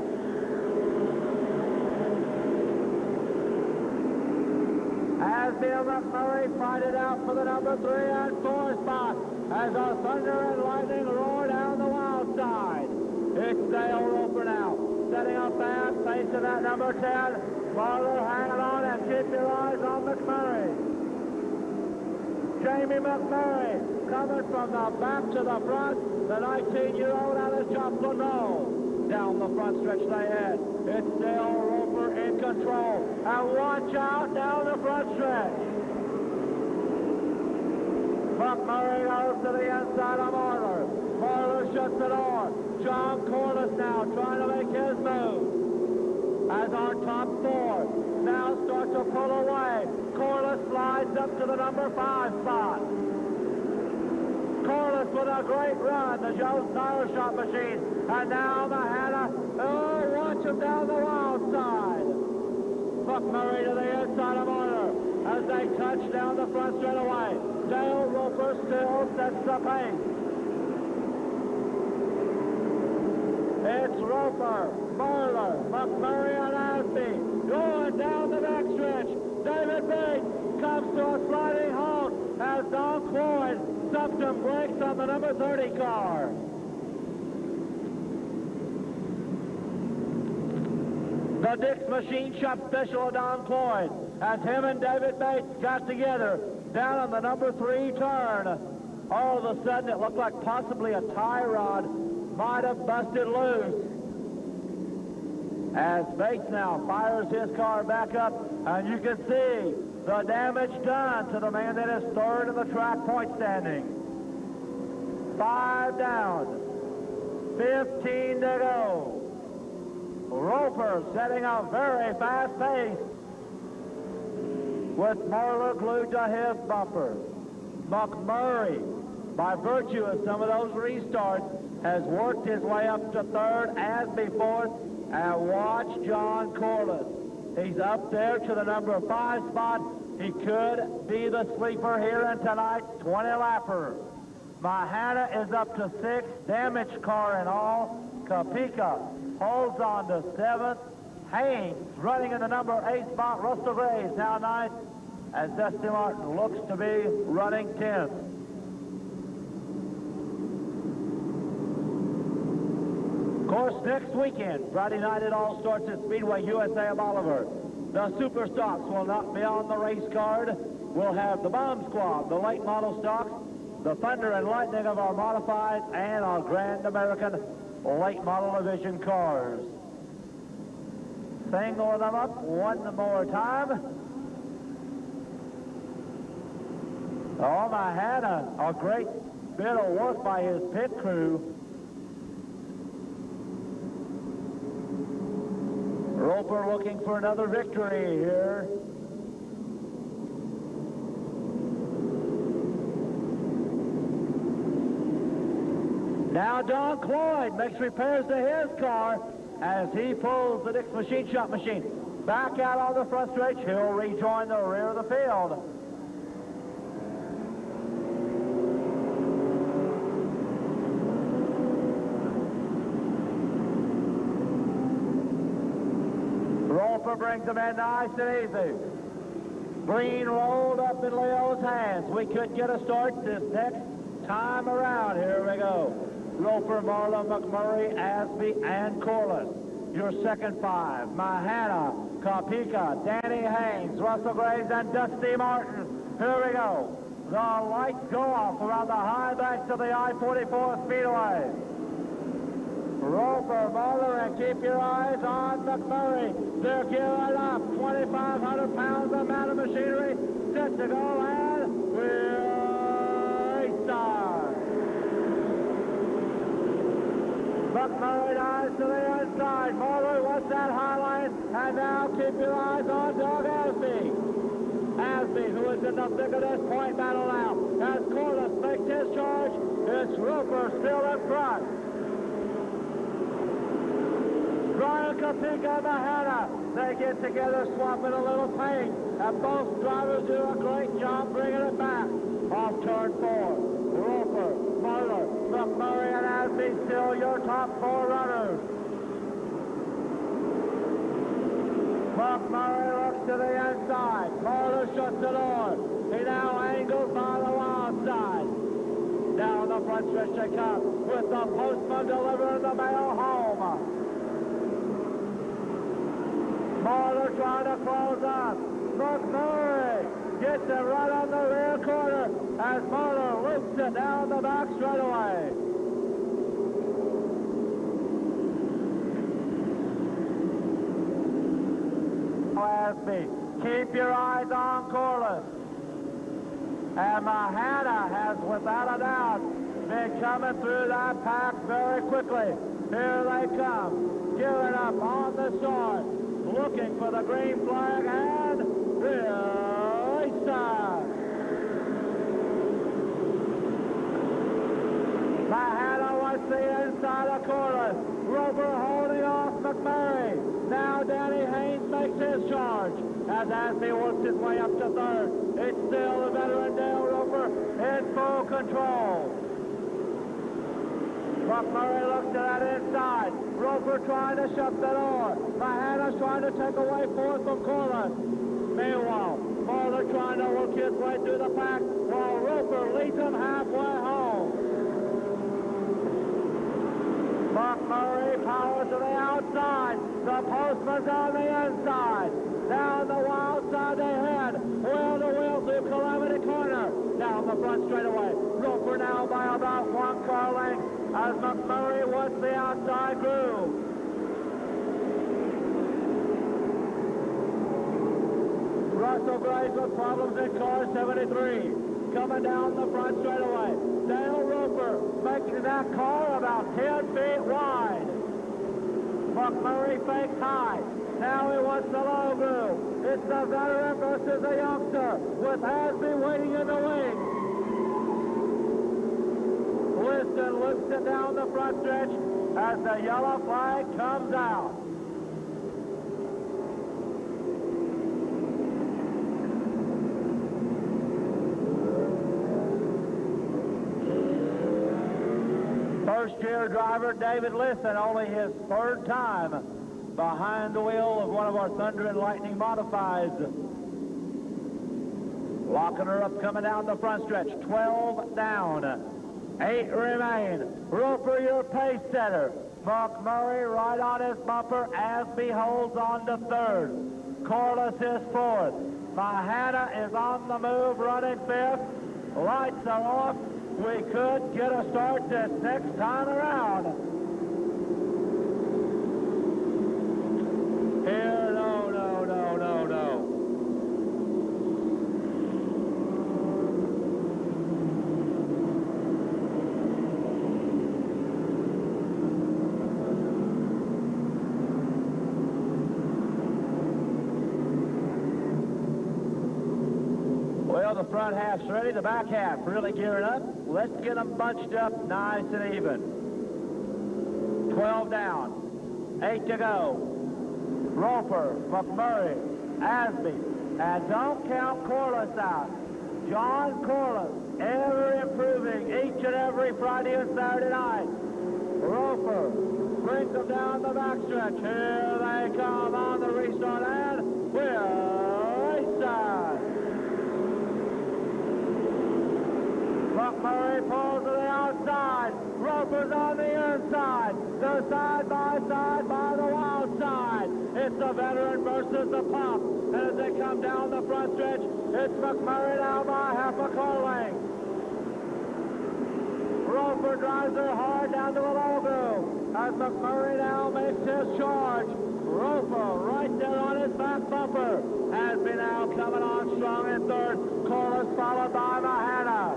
Asby and McMurray fight it out for the number 3 and 4 spot as our thunder and lightning roar down the wild side. It's Dale Roper now, setting up fast, facing that number 10. Marler hanging on, and keep your eyes on McMurray. Jamie McMurray coming from the back to the front. The 19-year-old out of Joplin Row. Down the front stretch they head. It's Dale Roper in control. And watch out down the front stretch. McMurray goes to the inside of Marler. Marler shuts the door. John Corliss now trying to make his move. As our top 4 now start to pull away. Corliss slides up to the number 5 spot. Corliss with a great run, the Joe Tire Shop machine. And now Mahana, watch him down the wild side. McMurray to the inside of Marler as they touch down the front straightaway. Dale Roper still sets the pace. It's Roper, Marler, McMurray, and Asby going down the backstretch. David Bates comes to a sliding halt. as Don Cloyd sucked some brakes on the number 30 car. The Dick's Machine Shop Special of Don Cloyd, as him and David Bates got together down on the number 3 turn. All of a sudden, it looked like possibly a tie rod might have busted loose. As Bates now fires his car back up, and you can see the damage done to the man that is third in the track point standing. 5 down, 15 to go. Roper setting a very fast pace with Marler glued to his bumper. McMurray, by virtue of some of those restarts, has worked his way up to third as before. And watch John Corliss. He's up there to the number 5 spot. He could be the sleeper here in tonight's 20-lapper. Mahana is up to 6, damaged car and all. Kapika holds on to 7th. Haynes running in the number 8 spot. Russell Graves now 9th. As Dusty Martin looks to be running 10th. Of course, next weekend, Friday night, it all starts at Speedway USA of Oliver. The Super Stocks will not be on the race card. We'll have the Bomb Squad, the late model stocks, the Thunder and Lightning of our Modifieds, and our Grand American late model division cars. Single them up one more time. Oh, my had a great bit of work by his pit crew. Roper looking for another victory here. Now Don Cloyd makes repairs to his car as he pulls the Dick's Machine Shop machine back out on the front stretch. He'll rejoin the rear of the field. Roper brings them in nice and easy. Green rolled up in Leo's hands. We could get a start this next time around. Here we go. Roper, Marlowe, McMurray, Asby, and Corliss. Your second 5. Mahana, Kapika, Danny Haynes, Russell Graves, and Dusty Martin. Here we go. The lights go off around the high banks of the I-44 Speedway. Roper, Marlowe, and keep your eyes on McMurray. They're gearing up. 2,500 pounds amount of machinery set to go, and we'll start. McMurray dives to the inside. Marlowe wants that high line, and now keep your eyes on Doug Asby. Asby, who is in the thick of this point battle now. As Corliss makes his charge, it's Roper still in front. Brian Kapika and Mahana, they get together swapping a little paint, and both drivers do a great job bringing it back. Off turn 4, Roper, Marler, McMurray, and Asby still your top 4 runners. McMurray looks to the inside. Marler shuts the door. He now angles by the wild side. Down the front stretch they come with the postman delivering the mail home. Marler trying to close up. McMurray gets it right on the rear corner as Marler loops it down the back straightaway. Asby, keep your eyes on Corliss. And Mahana has, without a doubt, been coming through that pack very quickly. Here they come, gearing up on the start, looking for the green flag, and race time. Mahana wants the inside of Corliss. Roper holding off McMurray. Now Danny Haynes makes his charge as Asby works his way up to third. It's still the veteran Dale Roper in full control. McMurray looks to that inside. Roper trying to shut the door. Mahana's trying to take away fourth from Corliss. Meanwhile, Marler trying to work his his way through the pack while Roper leads him halfway home. Buck Murray power to the outside. The postman's on the inside. Down the wild side they head. Wheel to wheel through Calamity Corner. Down the front straightaway. Roper now by about 1 car length as McMurray works the outside groove. Russell Grace with problems in car 73. Coming down the front straightaway. Dale Roper making that car about 10 feet wide. McMurray fakes high. Now he wants the low groove. It's the veteran versus the youngster with Hasby waiting in the wings. Liston loops it down the front stretch as the yellow flag comes out. First-year driver David Liston, only his 3rd time behind the wheel of one of our Thunder and Lightning Modifieds. Locking her up, coming down the front stretch. 12 down. 8 remain. Roper, your pace setter. McMurray right on his bumper. Asby holds on to 3rd. Corliss is 4th. Mahana is on the move, running 5th. Lights are off. We could get a start this next time around. Here, no. Well, the front half's ready, the back half really gearing up. Let's get them bunched up nice and even. 12 down, 8 to go. Roper, McMurray, Asby, and don't count Corliss out. John Corliss, ever improving each and every Friday and Saturday night. Roper brings them down the backstretch. Here they come on the restart, and we're racing. McMurray pulls to the outside. Roper's on the inside. They're side by side by the wild side. It's the veteran versus the pup. And as they come down the front stretch, it's McMurray now by half a car length. Roper drives her hard down to the low groove as McMurray now makes his charge. Roper right there on his back bumper. Has been now coming on strong in 3rd. Corliss followed by Mahana.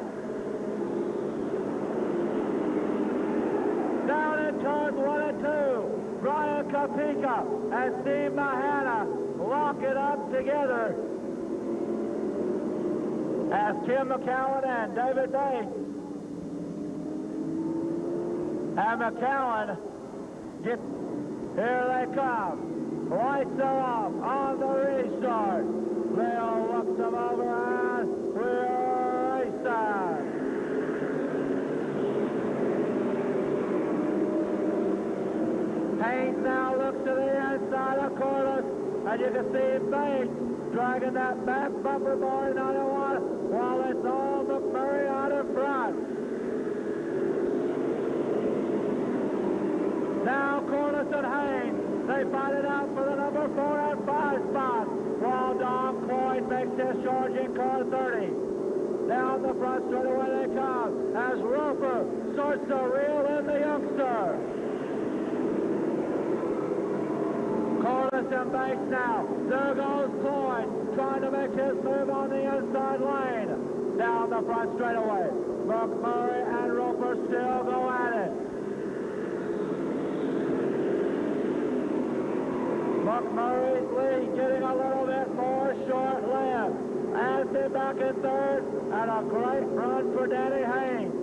Down in turns 1 and 2, Brian Kapika and Steve Mahana lock it up together as Tim McCowan and David Bates and McCowan get, here they come. Lights are off on the restart. They'll look them over and we're racing. Haynes now looks to the inside of Corliss, and you can see Bates dragging that back bumper bar 91 while it's all McMurray out in front. Now Corliss and Haynes, they fight it out for the number 4 and 5 spot, while Don Cloyd makes his charge in car 30. Down the front straightaway they come as Roper starts to reel in the youngster. Corliss and Bates now. There goes Cloyd trying to make his move on the inside lane. Down the front straightaway. McMurray and Roper still go at it. McMurray's lead getting a little bit more short-lived. Asby back in 3rd, and a great run for Danny Haynes.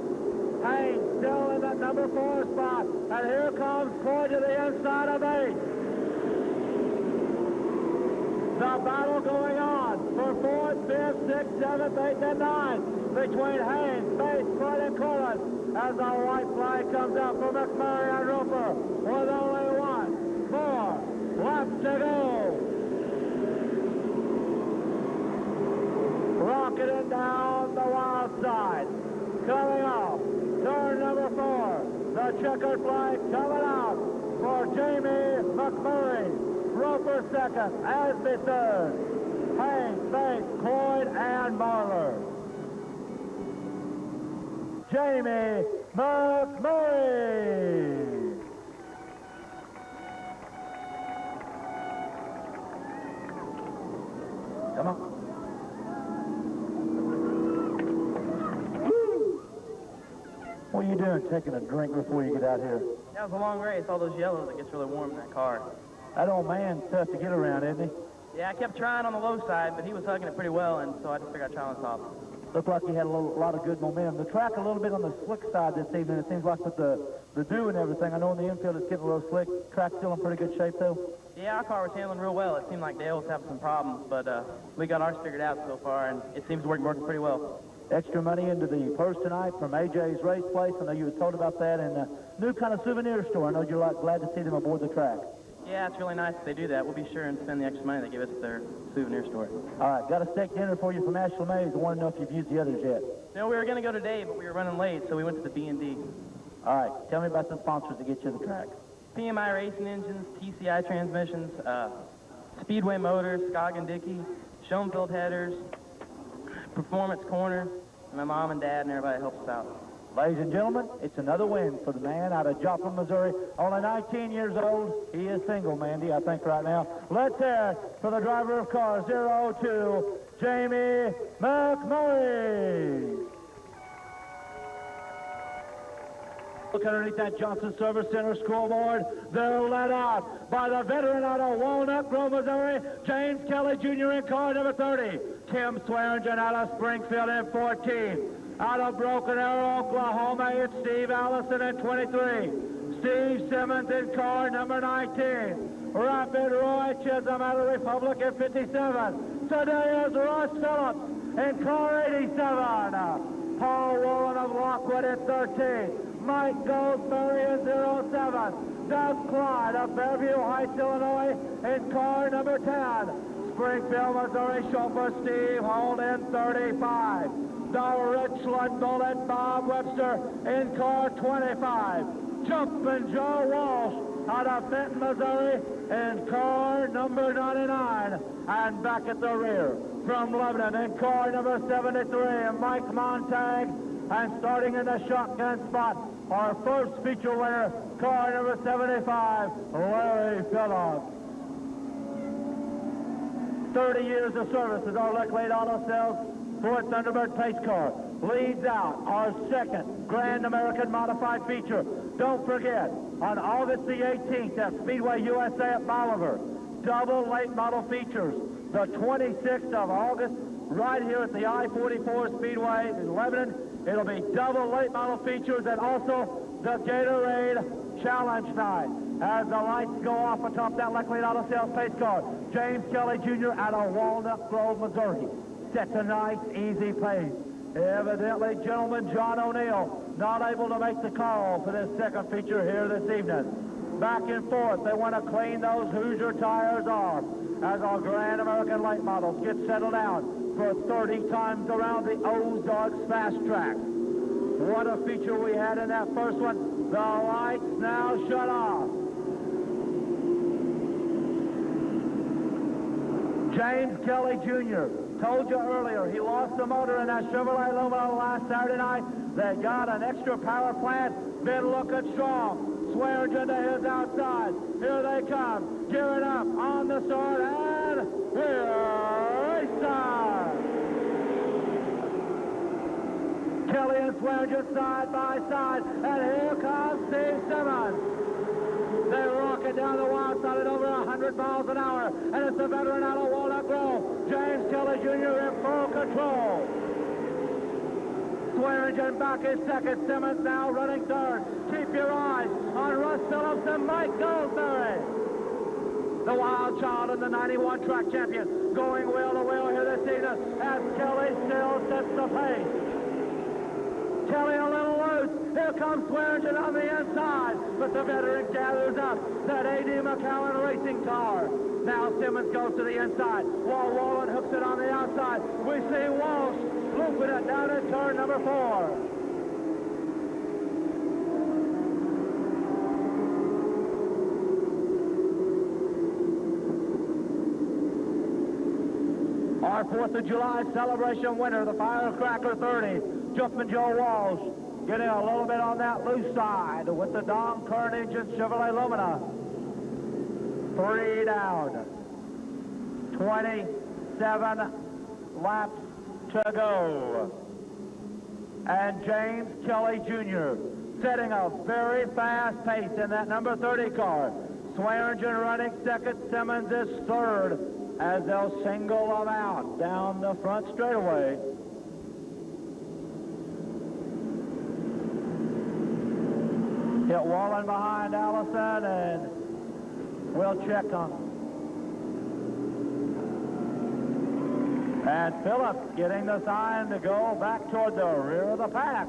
Haynes still in that number 4 spot, and here comes Cloyd to the inside of Bates. The battle going on for 4th, 5th, 6th, 7th, 8th, and 9th between Haynes, Bates, Cloyd, and Corliss as the white flag comes out for McMurray and Roper with only 1 more left to go. Rocket in checkered flag coming out for Jamie McMurray. Roper second, Asby third. Haynes, Bates, Cloyd, and Marler. Jamie McMurray. Come on. What are you doing, taking a drink before you get out here? That was a long race. All those yellows, it gets really warm in that car. That old man's tough to get around, isn't he? Yeah, I kept trying on the low side, but he was hugging it pretty well, and so I just figured I'd try on the top. Looked like he had a lot of good momentum. The track a little bit on the slick side this evening. It seems like with the dew and everything. I know in the infield it's getting a little slick. Track's still in pretty good shape, though. Yeah, our car was handling real well. It seemed like Dale was having some problems, but we got ours figured out so far, and it seems to be working pretty well. Extra money into the purse tonight from AJ's Race Place. I know you were told about that. And a new kind of souvenir store. I know you're glad to see them aboard the track. Yeah, it's really nice that they do that. We'll be sure and spend the extra money they give us at their souvenir store. All right, got a steak dinner for you from Ash LeMays. I want to know if you've used the others yet. No, we were going to go today, but we were running late, so we went to the B&D. All right, tell me about the sponsors to get you to the track. PMI Racing Engines, TCI Transmissions, Speedway Motors, Scogg & Dickey, Schoenfeld Headers, Performance Corner, and my mom and dad and everybody that helps us out. Ladies and gentlemen, it's another win for the man out of Joplin, Missouri. Only 19 years old. He is single, Mandy, I think, right now. Let's hear it for the driver of car 02, Jamie McMurray. Look underneath that Johnson Service Center scoreboard. They're led out by the veteran out of Walnut Grove, Missouri, James Kelly Jr. in car number 30. Tim Swearingen out of Springfield in 14. Out of Broken Arrow, Oklahoma, it's Steve Allison in 23. Steve Simmons in car number 19. Rapid Roy Chisholm out of Republic in 57. Today is Russ Phillips in car 87. Paul Wallen of Lockwood in 13. Mike Goldsberry in 07. Doug Clyde of Fairview Heights, Illinois in car number 10. Springfield, Missouri chauffeur Steve Holt in 35. The Richland Bullet Bob Webster in car 25. Jumpin' Joe Walsh out of Benton, Missouri in car number 99. And back at the rear from Lebanon in car number 73, Mike Montag. And starting in the shotgun spot, our first feature winner, car number 75, Larry Phillips. 30 years of service as our Leclerc Auto Sales Ford Thunderbird pace car leads out our second Grand American Modified feature. Don't forget, on August the 18th at Speedway USA at Bolivar, double late model features. The 26th of August, right here at the I-44 Speedway in Lebanon, it'll be double late model features and also the Gatorade Challenge Night. As the lights go off atop that Leclerc Auto Sales pace car, James Kelly Jr. out of Walnut Grove, Missouri, sets a nice, easy pace. Evidently, gentleman John O'Neill not able to make the call for this second feature here this evening. Back and forth, they want to clean those Hoosier tires off as our Grand American late models get settled down for 30 times around the Ozarks Fast Track. What a feature we had in that first one. The lights now shut off. James Kelly Jr. Told you earlier, he lost the motor in that Chevrolet Lumina last Saturday night. They got an extra power plant. Been looking strong. Swearingen to his outside. Here they come. Gearing up on the start, and we're racing. Kelly and Swearingen side by side, and here comes Steve Simmons. They rock it down the wild side at over 100 miles an hour, and it's the veteran out of Walnut Grove, James Kelly Jr. in full control. Swearingen back in second, Simmons now running third. Keep your eyes on Russ Phillips and Mike Goldsberry. The wild child and the 91 track champion going wheel to wheel here this evening as Kelly still sets the pace. Kelly a little loose. Here comes Swearingen on the inside, but the veteran gathers up that A.D. McCowan racing car. Now Simmons goes to the inside while Wallen hooks it on the outside. We see Walsh looping it down in turn number 4. Our 4th of July celebration winner, the Firecracker 30, Jumpman Joe Walsh, getting a little bit on that loose side with the Don Kern engine Chevrolet Lumina. 3 down. 27 laps to go. And James Kelly Jr. setting a very fast pace in that number 30 car. Swearingen running second, Simmons is third as they'll single them out down the front straightaway. Hit Wallen behind Allison, and we'll check on them. And Phillips getting the sign to go back toward the rear of the pack.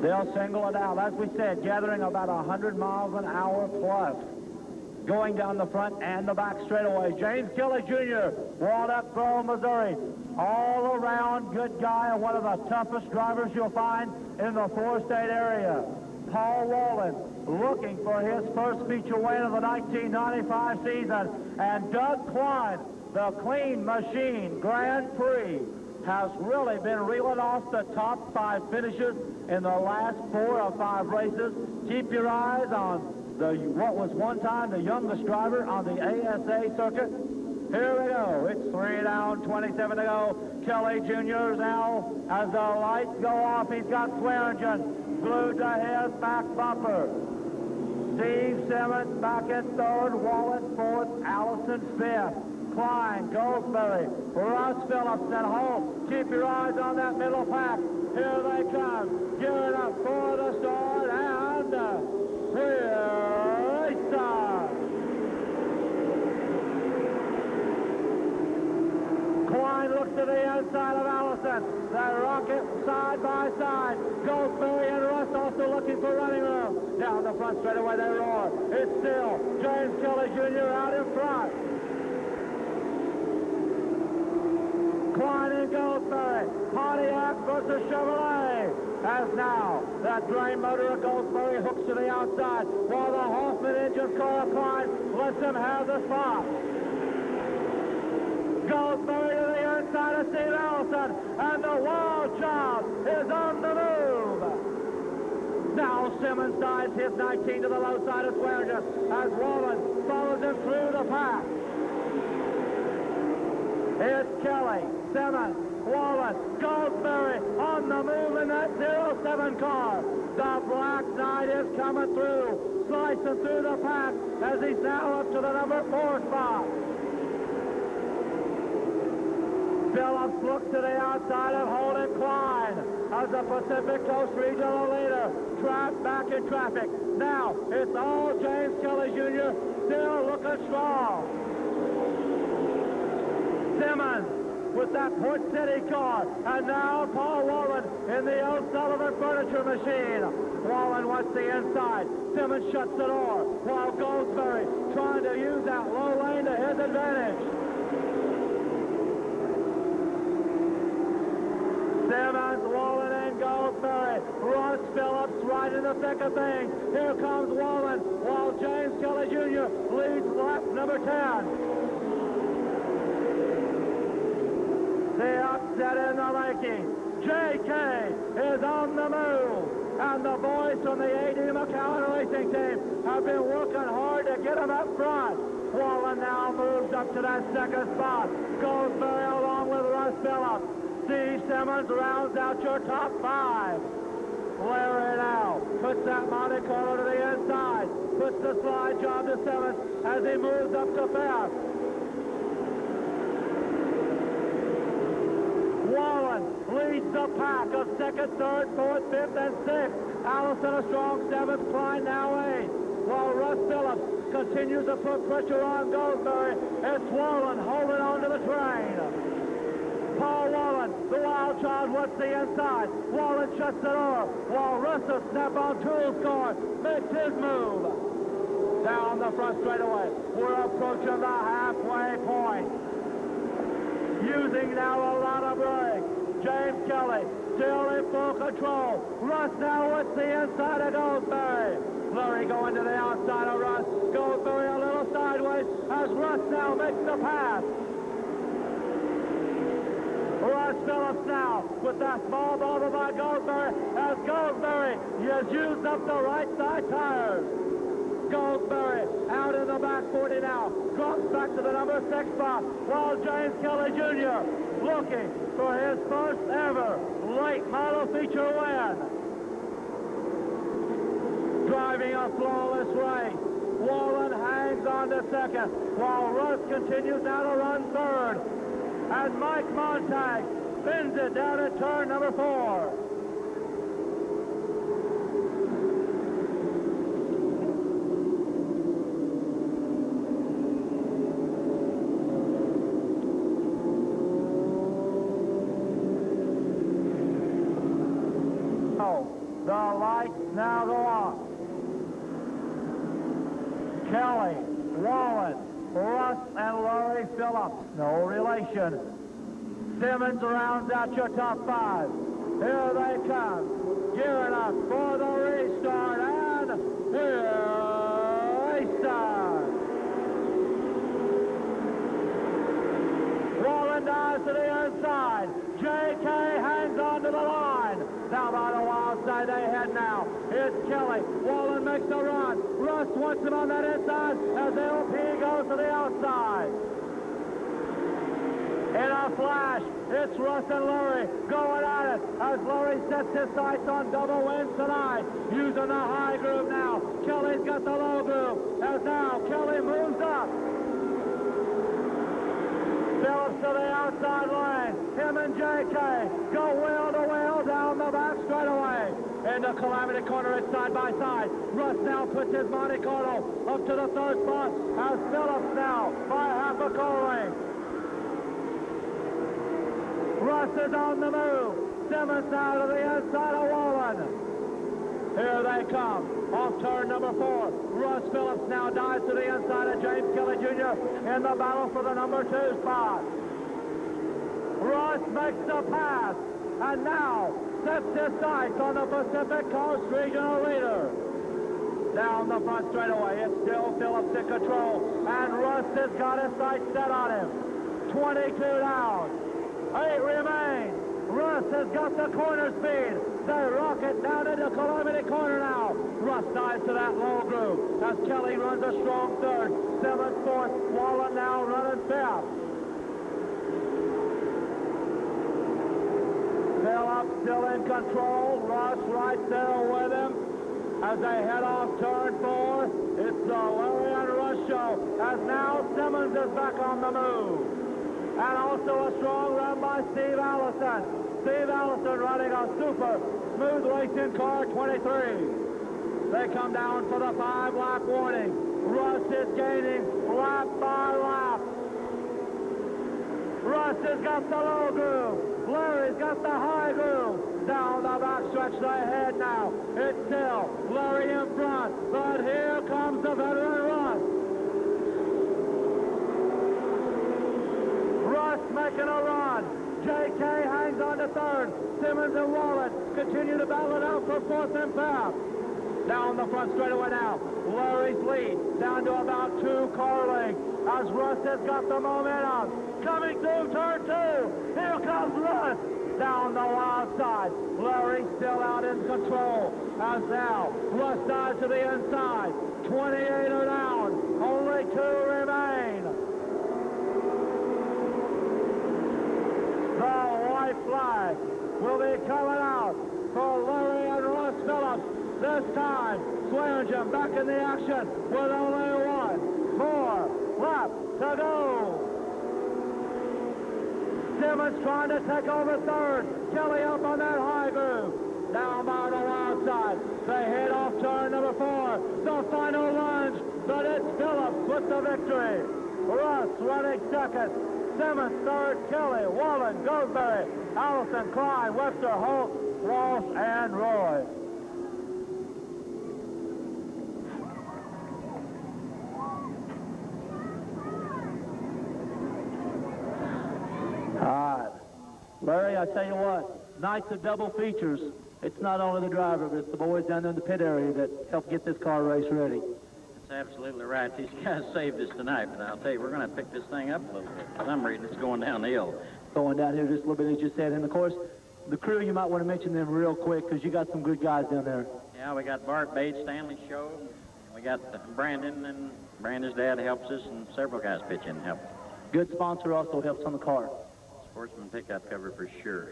They'll single it out, as we said, gathering about 100 miles an hour plus, going down the front and the back straightaway. James Kelly Jr., Walnut Grove, Missouri, all around good guy and one of the toughest drivers you'll find in the four-state area. Paul Wallen looking for his first feature win of the 1995 season. And Doug Klein, the Clean Machine Grand Prix, has really been reeling off the top 5 finishes in the last 4 or 5 races. Keep your eyes on what was one time the youngest driver on the ASA circuit. Here we go. It's 3 down, 27 to go. Kelly Jr. now, as the lights go off, he's got Swearingen glued to his back bumper. Steve Simmons back in third, Wallen fourth, Allison fifth. Klein, Goldsberry, Russ Phillips, and Holt. Keep your eyes on that middle pack. Here they come, gearing up for the start, and here they start. Klein looks to the inside of Allison. They rocket side by side. Goldsberry and Russ also looking for running room. Down the front straightaway they roar. It's still James Kelly Jr. out in front. Klein and Goldsberry, Pontiac versus Chevrolet. As now, that drain motor of Goldsberry hooks to the outside, while the Hoffman engine car of Klein lets him have the spot. Goldsberry to the inside of Steve Allison, and the Wild Child is on the move. Now Simmons sides his 19 to the low side of Swearingen, as Wallen follows him through the pack. It's Kelly, Simmons, Wallen, Goldsberry on the move in that 07 car. The Black Knight is coming through, slicing through the pack as he's now up to the number 4 spot. Phillips looks to the outside of Holden Klein as the Pacific Coast Regional leader trapped back in traffic. Now it's all James Kelly Jr. still looking strong. Simmons with that Port City car, and now Paul Wallen in the O'Sullivan Furniture Machine. Wallen wants the inside. Simmons shuts the door, while Goldsberry trying to use that low lane to his advantage. Simmons, Wallen, and Goldsberry. Russ Phillips right in the thick of things. Here comes Wallen, while James Kelly Jr. leads lap number 10. The upset in the making. J.K. is on the move. And the boys from the A.D. McCowan racing team have been working hard to get him up front. Wallen now moves up to that second spot. Goldsberry along with Russ Phillips. Steve Simmons rounds out your top 5. Larry now puts that Monte Carlo to the inside. Puts the slide job to Simmons as he moves up to 5th. Wallen leads the pack of 2nd, 3rd, 4th, 5th, and 6th. Allison a strong 7th, Klein now 8th. While Russ Phillips continues to put pressure on Goldsberry, it's Wallen holding on to the train. Paul Wallen, the Wild Child, wants the inside. Wallen shuts the door, while Russell Snap-on Tools car makes his move. Down the front straightaway, we're approaching the halfway point. Using now a lot of brake. James Kelly still in full control. Russ now with the inside of Goldsberry. Flurry going to the outside of Russ. Goldsberry a little sideways as Russ now makes the pass. Russ Phillips now with that small bobble by Goldsberry as Goldsberry has used up the right side tires. Goldsberry out in the back 40 now, drops back to the number 6 spot, while James Kelly Jr. looking for his first ever late model feature win. Driving a flawless race, Wallen hangs on to second, while Russ continues now to run third. And Mike Montag spins it down at turn number 4. The lights now go off. Kelly, Wallen, Russ, and Laurie Phillips, no relation. Simmons rounds out your top 5. Here they come, gearing up for the restart, and here they start. Wallen dives to the inside. J.K. hangs on to the line. Down by the wild side they head now. It's Kelly. Wallen makes the run. Russ wants him on that inside as LP goes to the outside. In a flash, it's Russ and Lurie going at it as Lurie sets his sights on double wins tonight. Using the high groove now. Kelly's got the low groove as now Kelly moves up. Phillips to the outside lane. Him and J.K. go wheel to wheel down the back straightaway. Into Calamity Corner, it's side by side. Russ now puts his Monte Carlo up to the 3rd spot as Phillips now by half a car length. Russ is on the move. Simmons now to the inside of Wallen. Here they come. Off turn number 4. Russ Phillips now dives to the inside of James Kelly Jr. in the battle for the number 2 spot. Russ makes the pass and now sets his sights on the Pacific Coast Regional leader. Down the front straightaway, it's still Phillips in control, and Russ has got his sights set on him. 22 down, 8 remain. Russ has got the corner speed. They rocket down into Calamity Corner now. Russ dives to that low groove as Kelly runs a strong 3rd. Simmons 4th. Wallen now running 5th. Phillips still in control. Russ right there with him as they head off turn 4. It's the Larry and Russ show as now Simmons is back on the move. And also a strong run by Steve Allison. Steve Allison running a super smooth racing car 23. They come down for the 5-lap warning. Russ is gaining lap by lap. Russ has got the low groove. Larry's got the high groove. Down the backstretch they head now. It's still Larry in front, but here comes the veteran Russ. Russ making a run. J.K. hangs on to 3rd. Simmons and Wallen continue to battle it out for 4th and 5th. Down the front straightaway now. Larry's lead down to about 2 car lengths as Russ has got the momentum. Coming through turn 2. Here comes Russ. Down the wild side. Larry still out in control as now Russ dives to the inside. 28 are down. Only 2 remain. The white flag will be coming out for Larry and Russ Phillips. This time, Swearingen back in the action with only 1 more lap to go. Simmons trying to take over 3rd. Kelly up on that high groove. Down by the wild side. They head off turn number 4. The final lunge, but it's Phillips with the victory. Russ running 2nd. Simmons 3rd, Kelly, Wallen, Goldsberry, Allison, Klein, Webster, Holt, Walsh, and Roy. All right. Larry, I tell you what, nights of double features. It's not only the driver, but it's the boys down there in the pit area that help get this car race ready. That's absolutely right. These guys saved us tonight, but I'll tell you, we're going to pick this thing up a little bit. For some reason, it's going downhill. Going down here just a little bit, as you said. And, of course, the crew, you might want to mention them real quick because you got some good guys down there. Yeah, we got Bart Bates, Stanley Show. We got Brandon, and Brandon's dad helps us, and several guys pitch in and help. Good sponsor also helps on the car. Sportsman pickup cover for sure.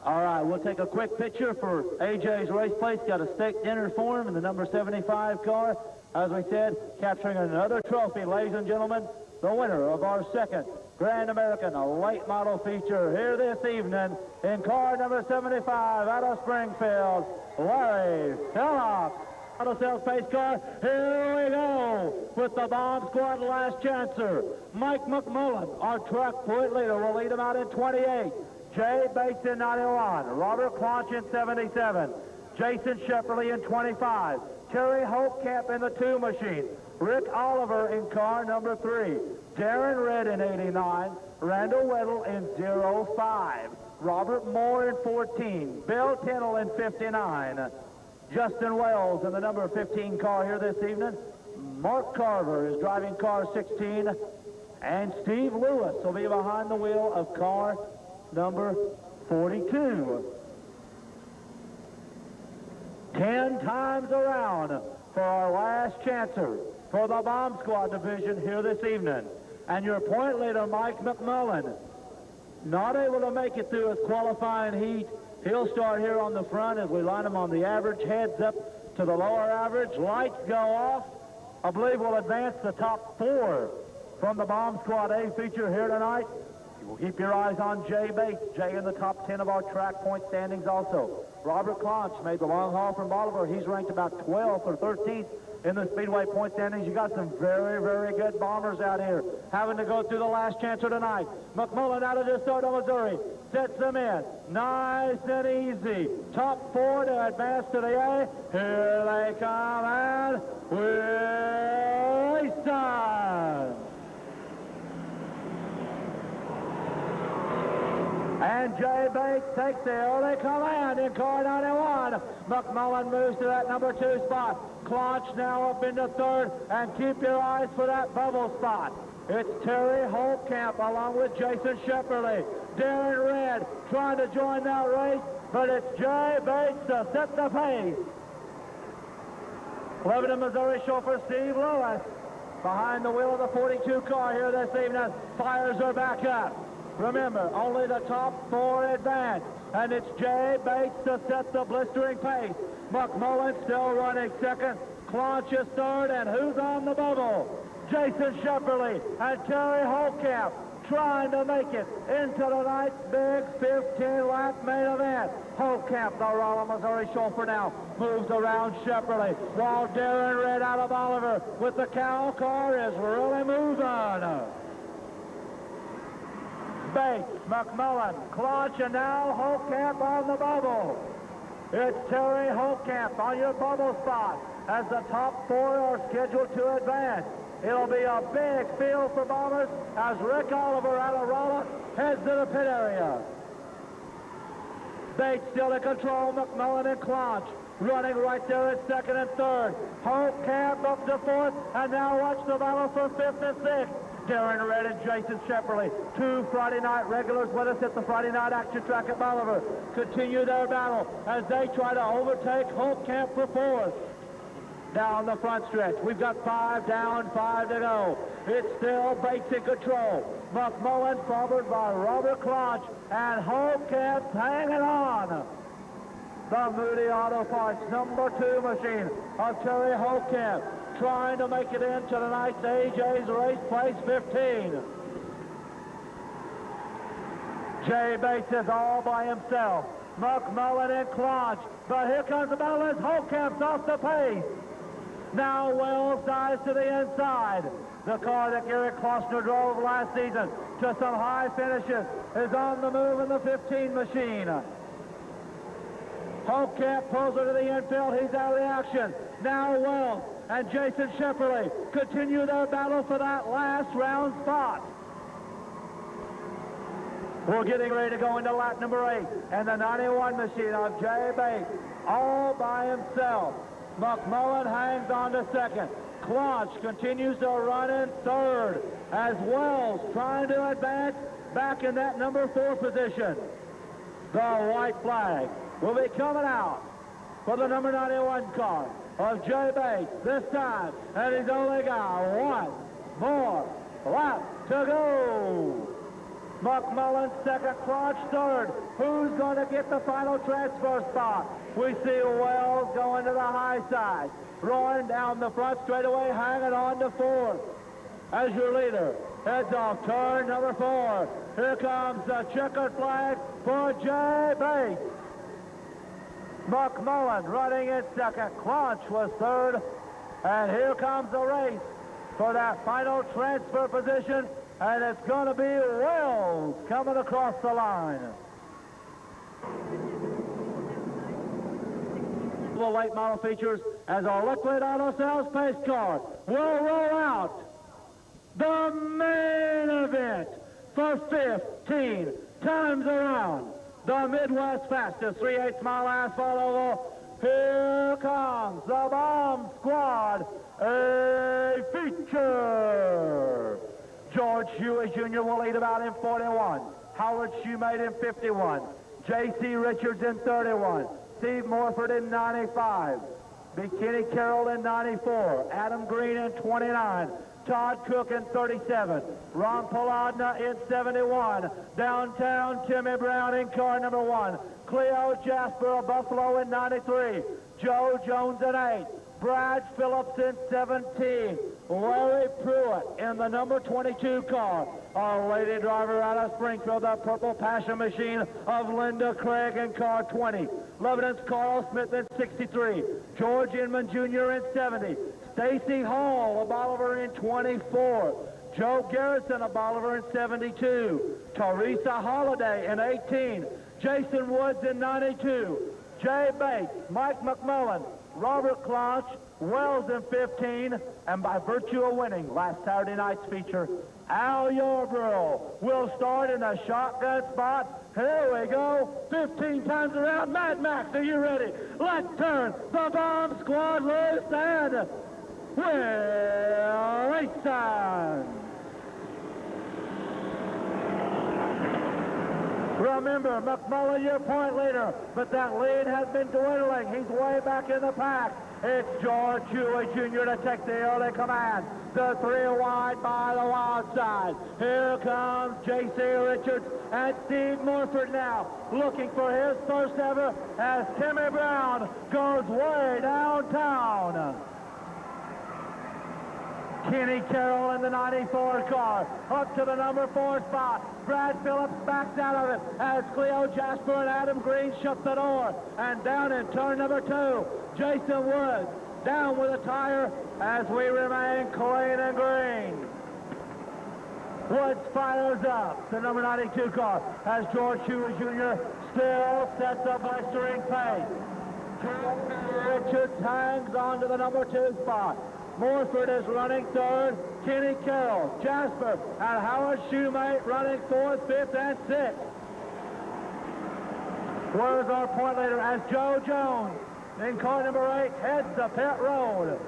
All right, we'll take a quick picture for AJ's race place. Got a steak dinner for him in the number 75 car. As we said, capturing another trophy, ladies and gentlemen, the winner of our second Grand American late model feature here this evening in car number 75 out of Springfield, Larry Phillips. Auto sales pace car, here we go with the Bomb Squad last chancer. Mike McMullen, our track point leader, will lead him out in 28. Jay Bates in 91, Robert Clonch in 77, Jason Shepperly in 25, Terry Holtkamp in the 2 machine, Rick Oliver in car number 3, Darren Red in 89, Randall Weddle in 05, Robert Moore in 14, Bill Tennell in 59, Justin Wells in the number 15 car here this evening, Mark Carver is driving car 16, and Steve Lewis will be behind the wheel of car number 42. 10 times around for our last chancer for the Bomb Squad division here this evening. And your point leader, Mike McMullen, not able to make it through his qualifying heat. He'll start here on the front as we line him on the average, heads up to the lower average. Lights go off. I believe we'll advance the top 4 from the Bomb Squad A feature here tonight. We'll keep your eyes on Jay Bates. Jay in the top 10 of our track point standings also. Robert Clonch made the long haul from Bolivar. He's ranked about 12th or 13th in the Speedway point standings. You got some very, very good bombers out here having to go through the last chancer tonight. McMullen out of DeSoto, Missouri, sets them in. Nice and easy. Top 4 to advance to the A. Here they come, and we start. And Jay Bates takes the early command in car 91. McMullen moves to that number 2 spot. Clonch now up into 3rd, and keep your eyes for that bubble spot. It's Terry Holtkamp along with Jason Shepperly. Darren Red trying to join that race, but it's Jay Bates to set the pace. Lebanon, Missouri chauffeur Steve Lewis behind the wheel of the 42 car here this evening. Fires are back up. Remember, only the top 4 advance, and it's Jay Bates to set the blistering pace. McMullen still running 2nd, Clonch is 3rd, and who's on the bubble? Jason Shepperly and Terry Holtkamp trying to make it into tonight's big 15-lap main event. Holtkamp, the Rolla, Missouri chauffeur now, moves around Shepperly, while Darren Red out of Bolivar with the cow car is really moving. Bates, McMullen, Clonch, and now Holtkamp on the bubble. It's Terry Holtkamp on your bubble spot as the top 4 are scheduled to advance. It'll be a big field for bombers as Rick Oliver out of Rolla heads to the pit area. Bates still in control, McMullen and Clonch running right there at 2nd and 3rd. Holtkamp up to 4th, and now watch the battle for 5th and 6th. Darren Red and Jason Shepperly, 2 Friday night regulars with us at the Friday night action track at Bolivar, continue their battle as they try to overtake Holtkamp for 4th. Down the front stretch, we've got 5 down, 5 to go. It's still Bates in control. McMullen followed by Robert Clonch, and Holtkamp hanging on. The Moody Auto Parts number 2 machine of Terry Holtkamp trying to make it into tonight's AJ's race place 15. Jay Bates is all by himself. McMullen and Clonch, but here comes the battle as Holtkamp's off the pace. Now Wells dives to the inside. The car that Gary Klossner drove last season to some high finishes is on the move in the 15 machine. Holtkamp pulls her to the infield. He's out of the action. Now Wells and Jason Shepperly continue their battle for that last round spot. We're getting ready to go into lap number 8, and the 91 machine of Jay Bates, all by himself. McMullen hangs on to second. Claunch continues to run in third, as Wells trying to advance back in that number 4 position. The white flag will be coming out for the number 91 car of Jay Bates this time, and he's only got one more lap to go. McMullen second, Claunch third. Who's going to get the final transfer spot? We see Wells going to the high side. Roaring down the front straightaway, hanging on to fourth. As your leader heads off turn number 4. Here comes the checkered flag for Jay Bates. McMullen running in second. Claunch was third. And here comes the race for that final transfer position. And it's going to be Wells coming across the line. The late model features as our liquid auto sales pace car will roll out the main event for 15 times around the Midwest fastest 3/8 mile asphalt oval. Here comes the Bomb Squad, a feature. George Huey Jr. will lead about in 41. Howard Shoemate in 51. J.C. Richards in 31. Steve Morford in 95. Kenny Carroll in 94. Adam Green in 29. Todd Cook in 37. Ron Polodna in 71. Downtown Timmy Brown in car number 1. Cleo Jasper of Buffalo in 93. Joe Jones in 8. Brad Phillips in 17. Larry Pruitt in the number 22 car. Our lady driver out of Springfield, the Purple Passion Machine of Linda Craig in car 20. Lebanon's Carl Smith in 63. George Inman Jr. in 70. Stacy Hall of Bolivar in 24. Joe Garrison of Bolivar in 72. Teresa Holiday in 18. Jason Woods in 92. Jay Bates, Mike McMullen, Robert Claunch, Wells in 15, and by virtue of winning last Saturday night's feature, Al Yarborough will start in the shotgun spot. Here we go, 15 times around. Mad Max, are you ready? Let's turn the Bomb Squad loose and we're racing. Remember, McMullen, your point leader, but that lead has been dwindling. He's way back in the pack. It's George Huey Jr. to take the early command. The 3 wide by the wild side. Here comes J.C. Richards and Steve Morford now, looking for his first ever as Timmy Brown goes way downtown. Kenny Carroll in the 94 car, up to the number 4 spot. Brad Phillips backs out of it as Cleo Jasper and Adam Green shut the door. And down in turn number 2, Jason Woods down with a tire as we remain clean and green. Woods fires up the number 92 car as George Huey Jr. still sets a blistering pace. Richards hangs on to the number 2 spot. Morford is running third. Kenny Carroll, Jasper, and Howard Shoemate running 4th, 5th, and 6th. Where's our point leader as Joe Jones in car number 8 heads the pit road.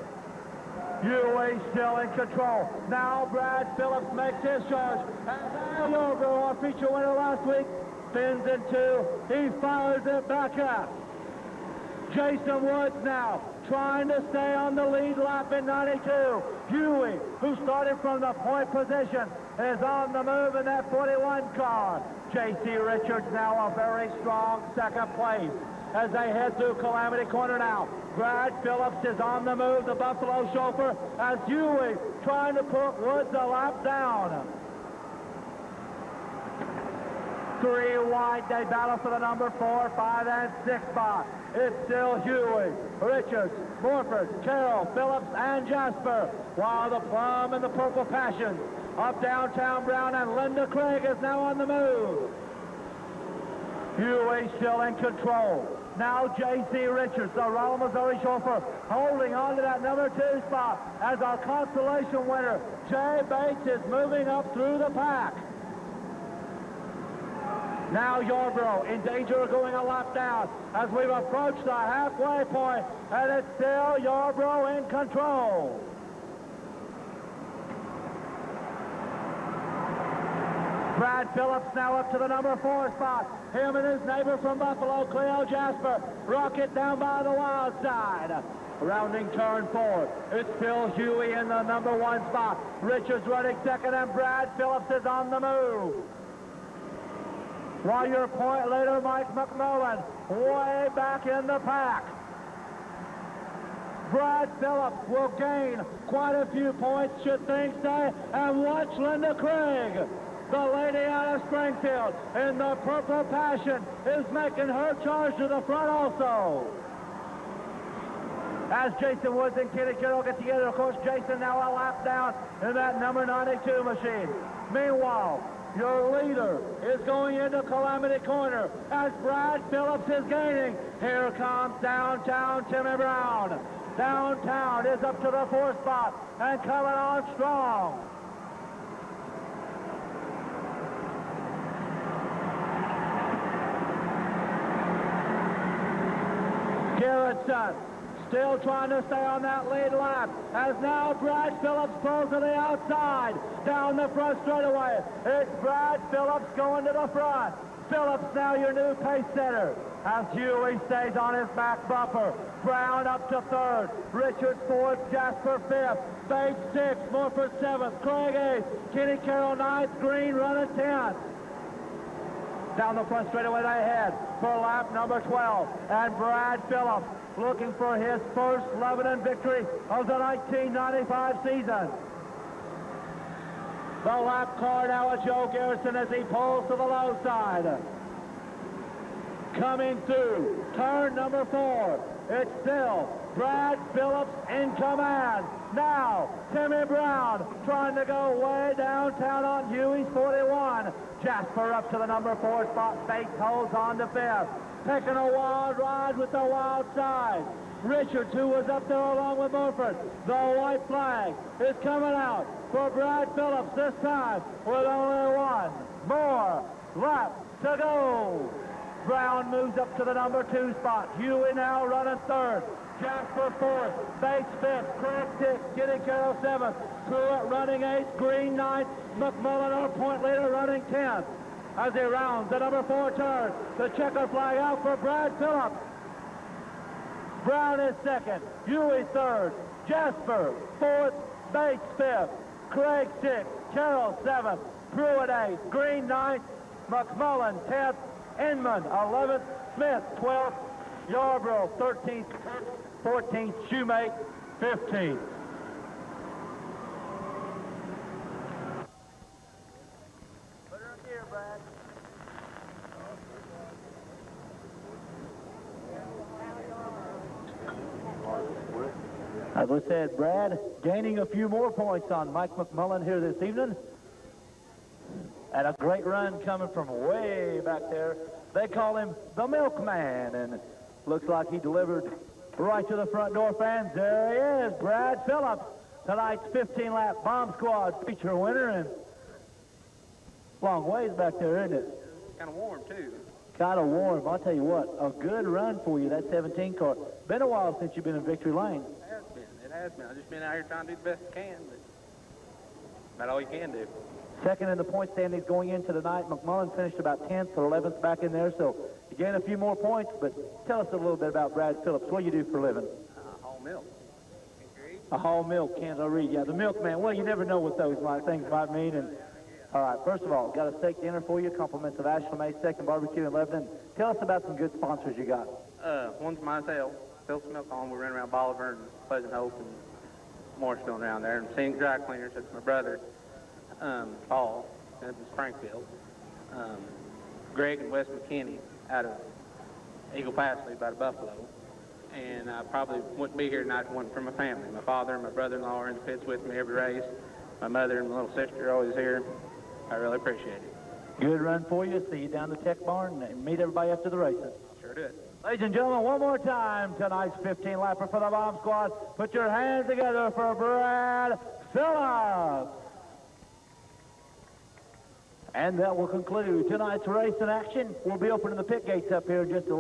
Huey still in control. Now Brad Phillips makes his charge. And Yarborough, our feature winner last week, spins in 2. He fires it back up. Jason Woods now trying to stay on the lead lap in 92. Huey, who started from the point position, is on the move in that 41 car. J.C. Richards now a very strong second place as they head through Calamity Corner now. Brad Phillips is on the move, the Buffalo chauffeur, as Huey trying to put Woods a lap down. 3 wide, they battle for the number 4, 5, and 6 spot. It's still Huey, Richards, Morford, Carroll, Phillips, and Jasper, while the Plum and the Purple Passion up downtown Brown, and Linda Craig is now on the move. Huey still in control. Now J.C. Richards, the Rolla, Missouri chauffeur, holding on to that number 2 spot as our consolation winner, Jay Bates, is moving up through the pack. Now Yarborough in danger of going a lap down as we've approached the halfway point, and it's still Yarborough in control. Brad Phillips now up to the number 4 spot. Him and his neighbor from Buffalo, Cleo Jasper, rocket down by the wild side. Rounding turn 4. It's Phil Huey in the number 1 spot. Richards running second, and Brad Phillips is on the move. While your point leader, Mike McMullen, way back in the pack. Brad Phillips will gain quite a few points, should things stay, and watch Linda Craig, the lady out of Springfield, in the purple passion, is making her charge to the front also. As Jason Woods and Kenny Carroll get together, of course, Jason now a lap down in that number 92 machine. Meanwhile, your leader is going into Calamity Corner as Brad Phillips is gaining. Here comes downtown Timmy Brown. Downtown is up to the 4th spot and coming on strong. Garrettson still trying to stay on that lead lap, as now Brad Phillips pulls to the outside, down the front straightaway. It's Brad Phillips going to the front. Phillips now your new pace setter, as Huey stays on his back bumper. Brown up to 3rd, Richards 4th, Jasper 5th, Bates 6th, Morford 7th, Craig 8th, Kenny Carroll 9th, Green running 10th. Down the front straightaway they head for lap number 12, and Brad Phillips looking for his first Lebanon victory of the 1995 season. The lap car now at Joe Garrison as he pulls to the low side. Coming through turn number 4, it's still Brad Phillips in command. Now, Timmy Brown trying to go way downtown on Huey's 41. Jasper up to the number 4 spot. Bates holds on to 5th. Taking a wild ride with the wild side. Richards, who was up there along with Morford. The white flag is coming out for Brad Phillips this time with only one more lap to go. Brown moves up to the number 2 spot. Huey now running 3rd. Jasper 4th. Bates 5th. Craig 6th. Kenny Carroll 7th. Pruitt running 8th. Green 9th. McMullen, our point leader, running 10th. As he rounds the number 4 turn, the checker flag out for Brad Phillips. Brown is 2nd. Huey 3rd. Jasper 4th. Bates 5th. Craig 6th. Carroll 7th. Pruitt 8th. Green 9th. McMullen 10th. Inman 11th, Smith 12th, Yarborough 13th, 14th, Shoemate 15th. Put her up here, Brad. As we said, Brad gaining a few more points on Mike McMullen here this evening. And a great run coming from way back there. They call him the Milkman, and it looks like he delivered right to the front door, fans. There he is, Brad Phillips, tonight's 15-lap Bomb Squad feature winner, and long ways back there, isn't it? Kind of warm, too. Kind of warm. I'll tell you what, a good run for you, that 17 car. Been a while since you've been in victory lane. It has been. It has been. I've just been out here trying to do the best I can, but about all you can do. Second in the point standings going into the night. McMullen finished about 10th or 11th back in there, so you gain a few more points. But tell us a little bit about Brad Phillips. What do you do for a living? Whole milk. A whole milk, can't I read? Yeah, the milkman. Well, you never know what those things might mean. And all right, first of all, got a steak dinner for you. Compliments of Ashley May Steak Barbecue in Lebanon. Tell us about some good sponsors you got. One's myself. Sells some milk on. We run around Bolivar and Pleasant Hope and Morrisville around there. And Scenic Dry Cleaners. That's my brother. Paul, up in Springfield, Greg and Wes McKinney out of Eagle Pass, out of Buffalo, and I probably wouldn't be here tonight if it wasn't for my family. My father and my brother-in-law are in the pits with me every race. My mother and my little sister are always here. I really appreciate it. Good run for you. See you down the Tech Barn and meet everybody after the races. Sure did. Ladies and gentlemen, one more time, tonight's 15-lapper for the Bomb Squad. Put your hands together for Brad Phillips. And that will conclude tonight's race in action. We'll be opening the pit gates up here in just a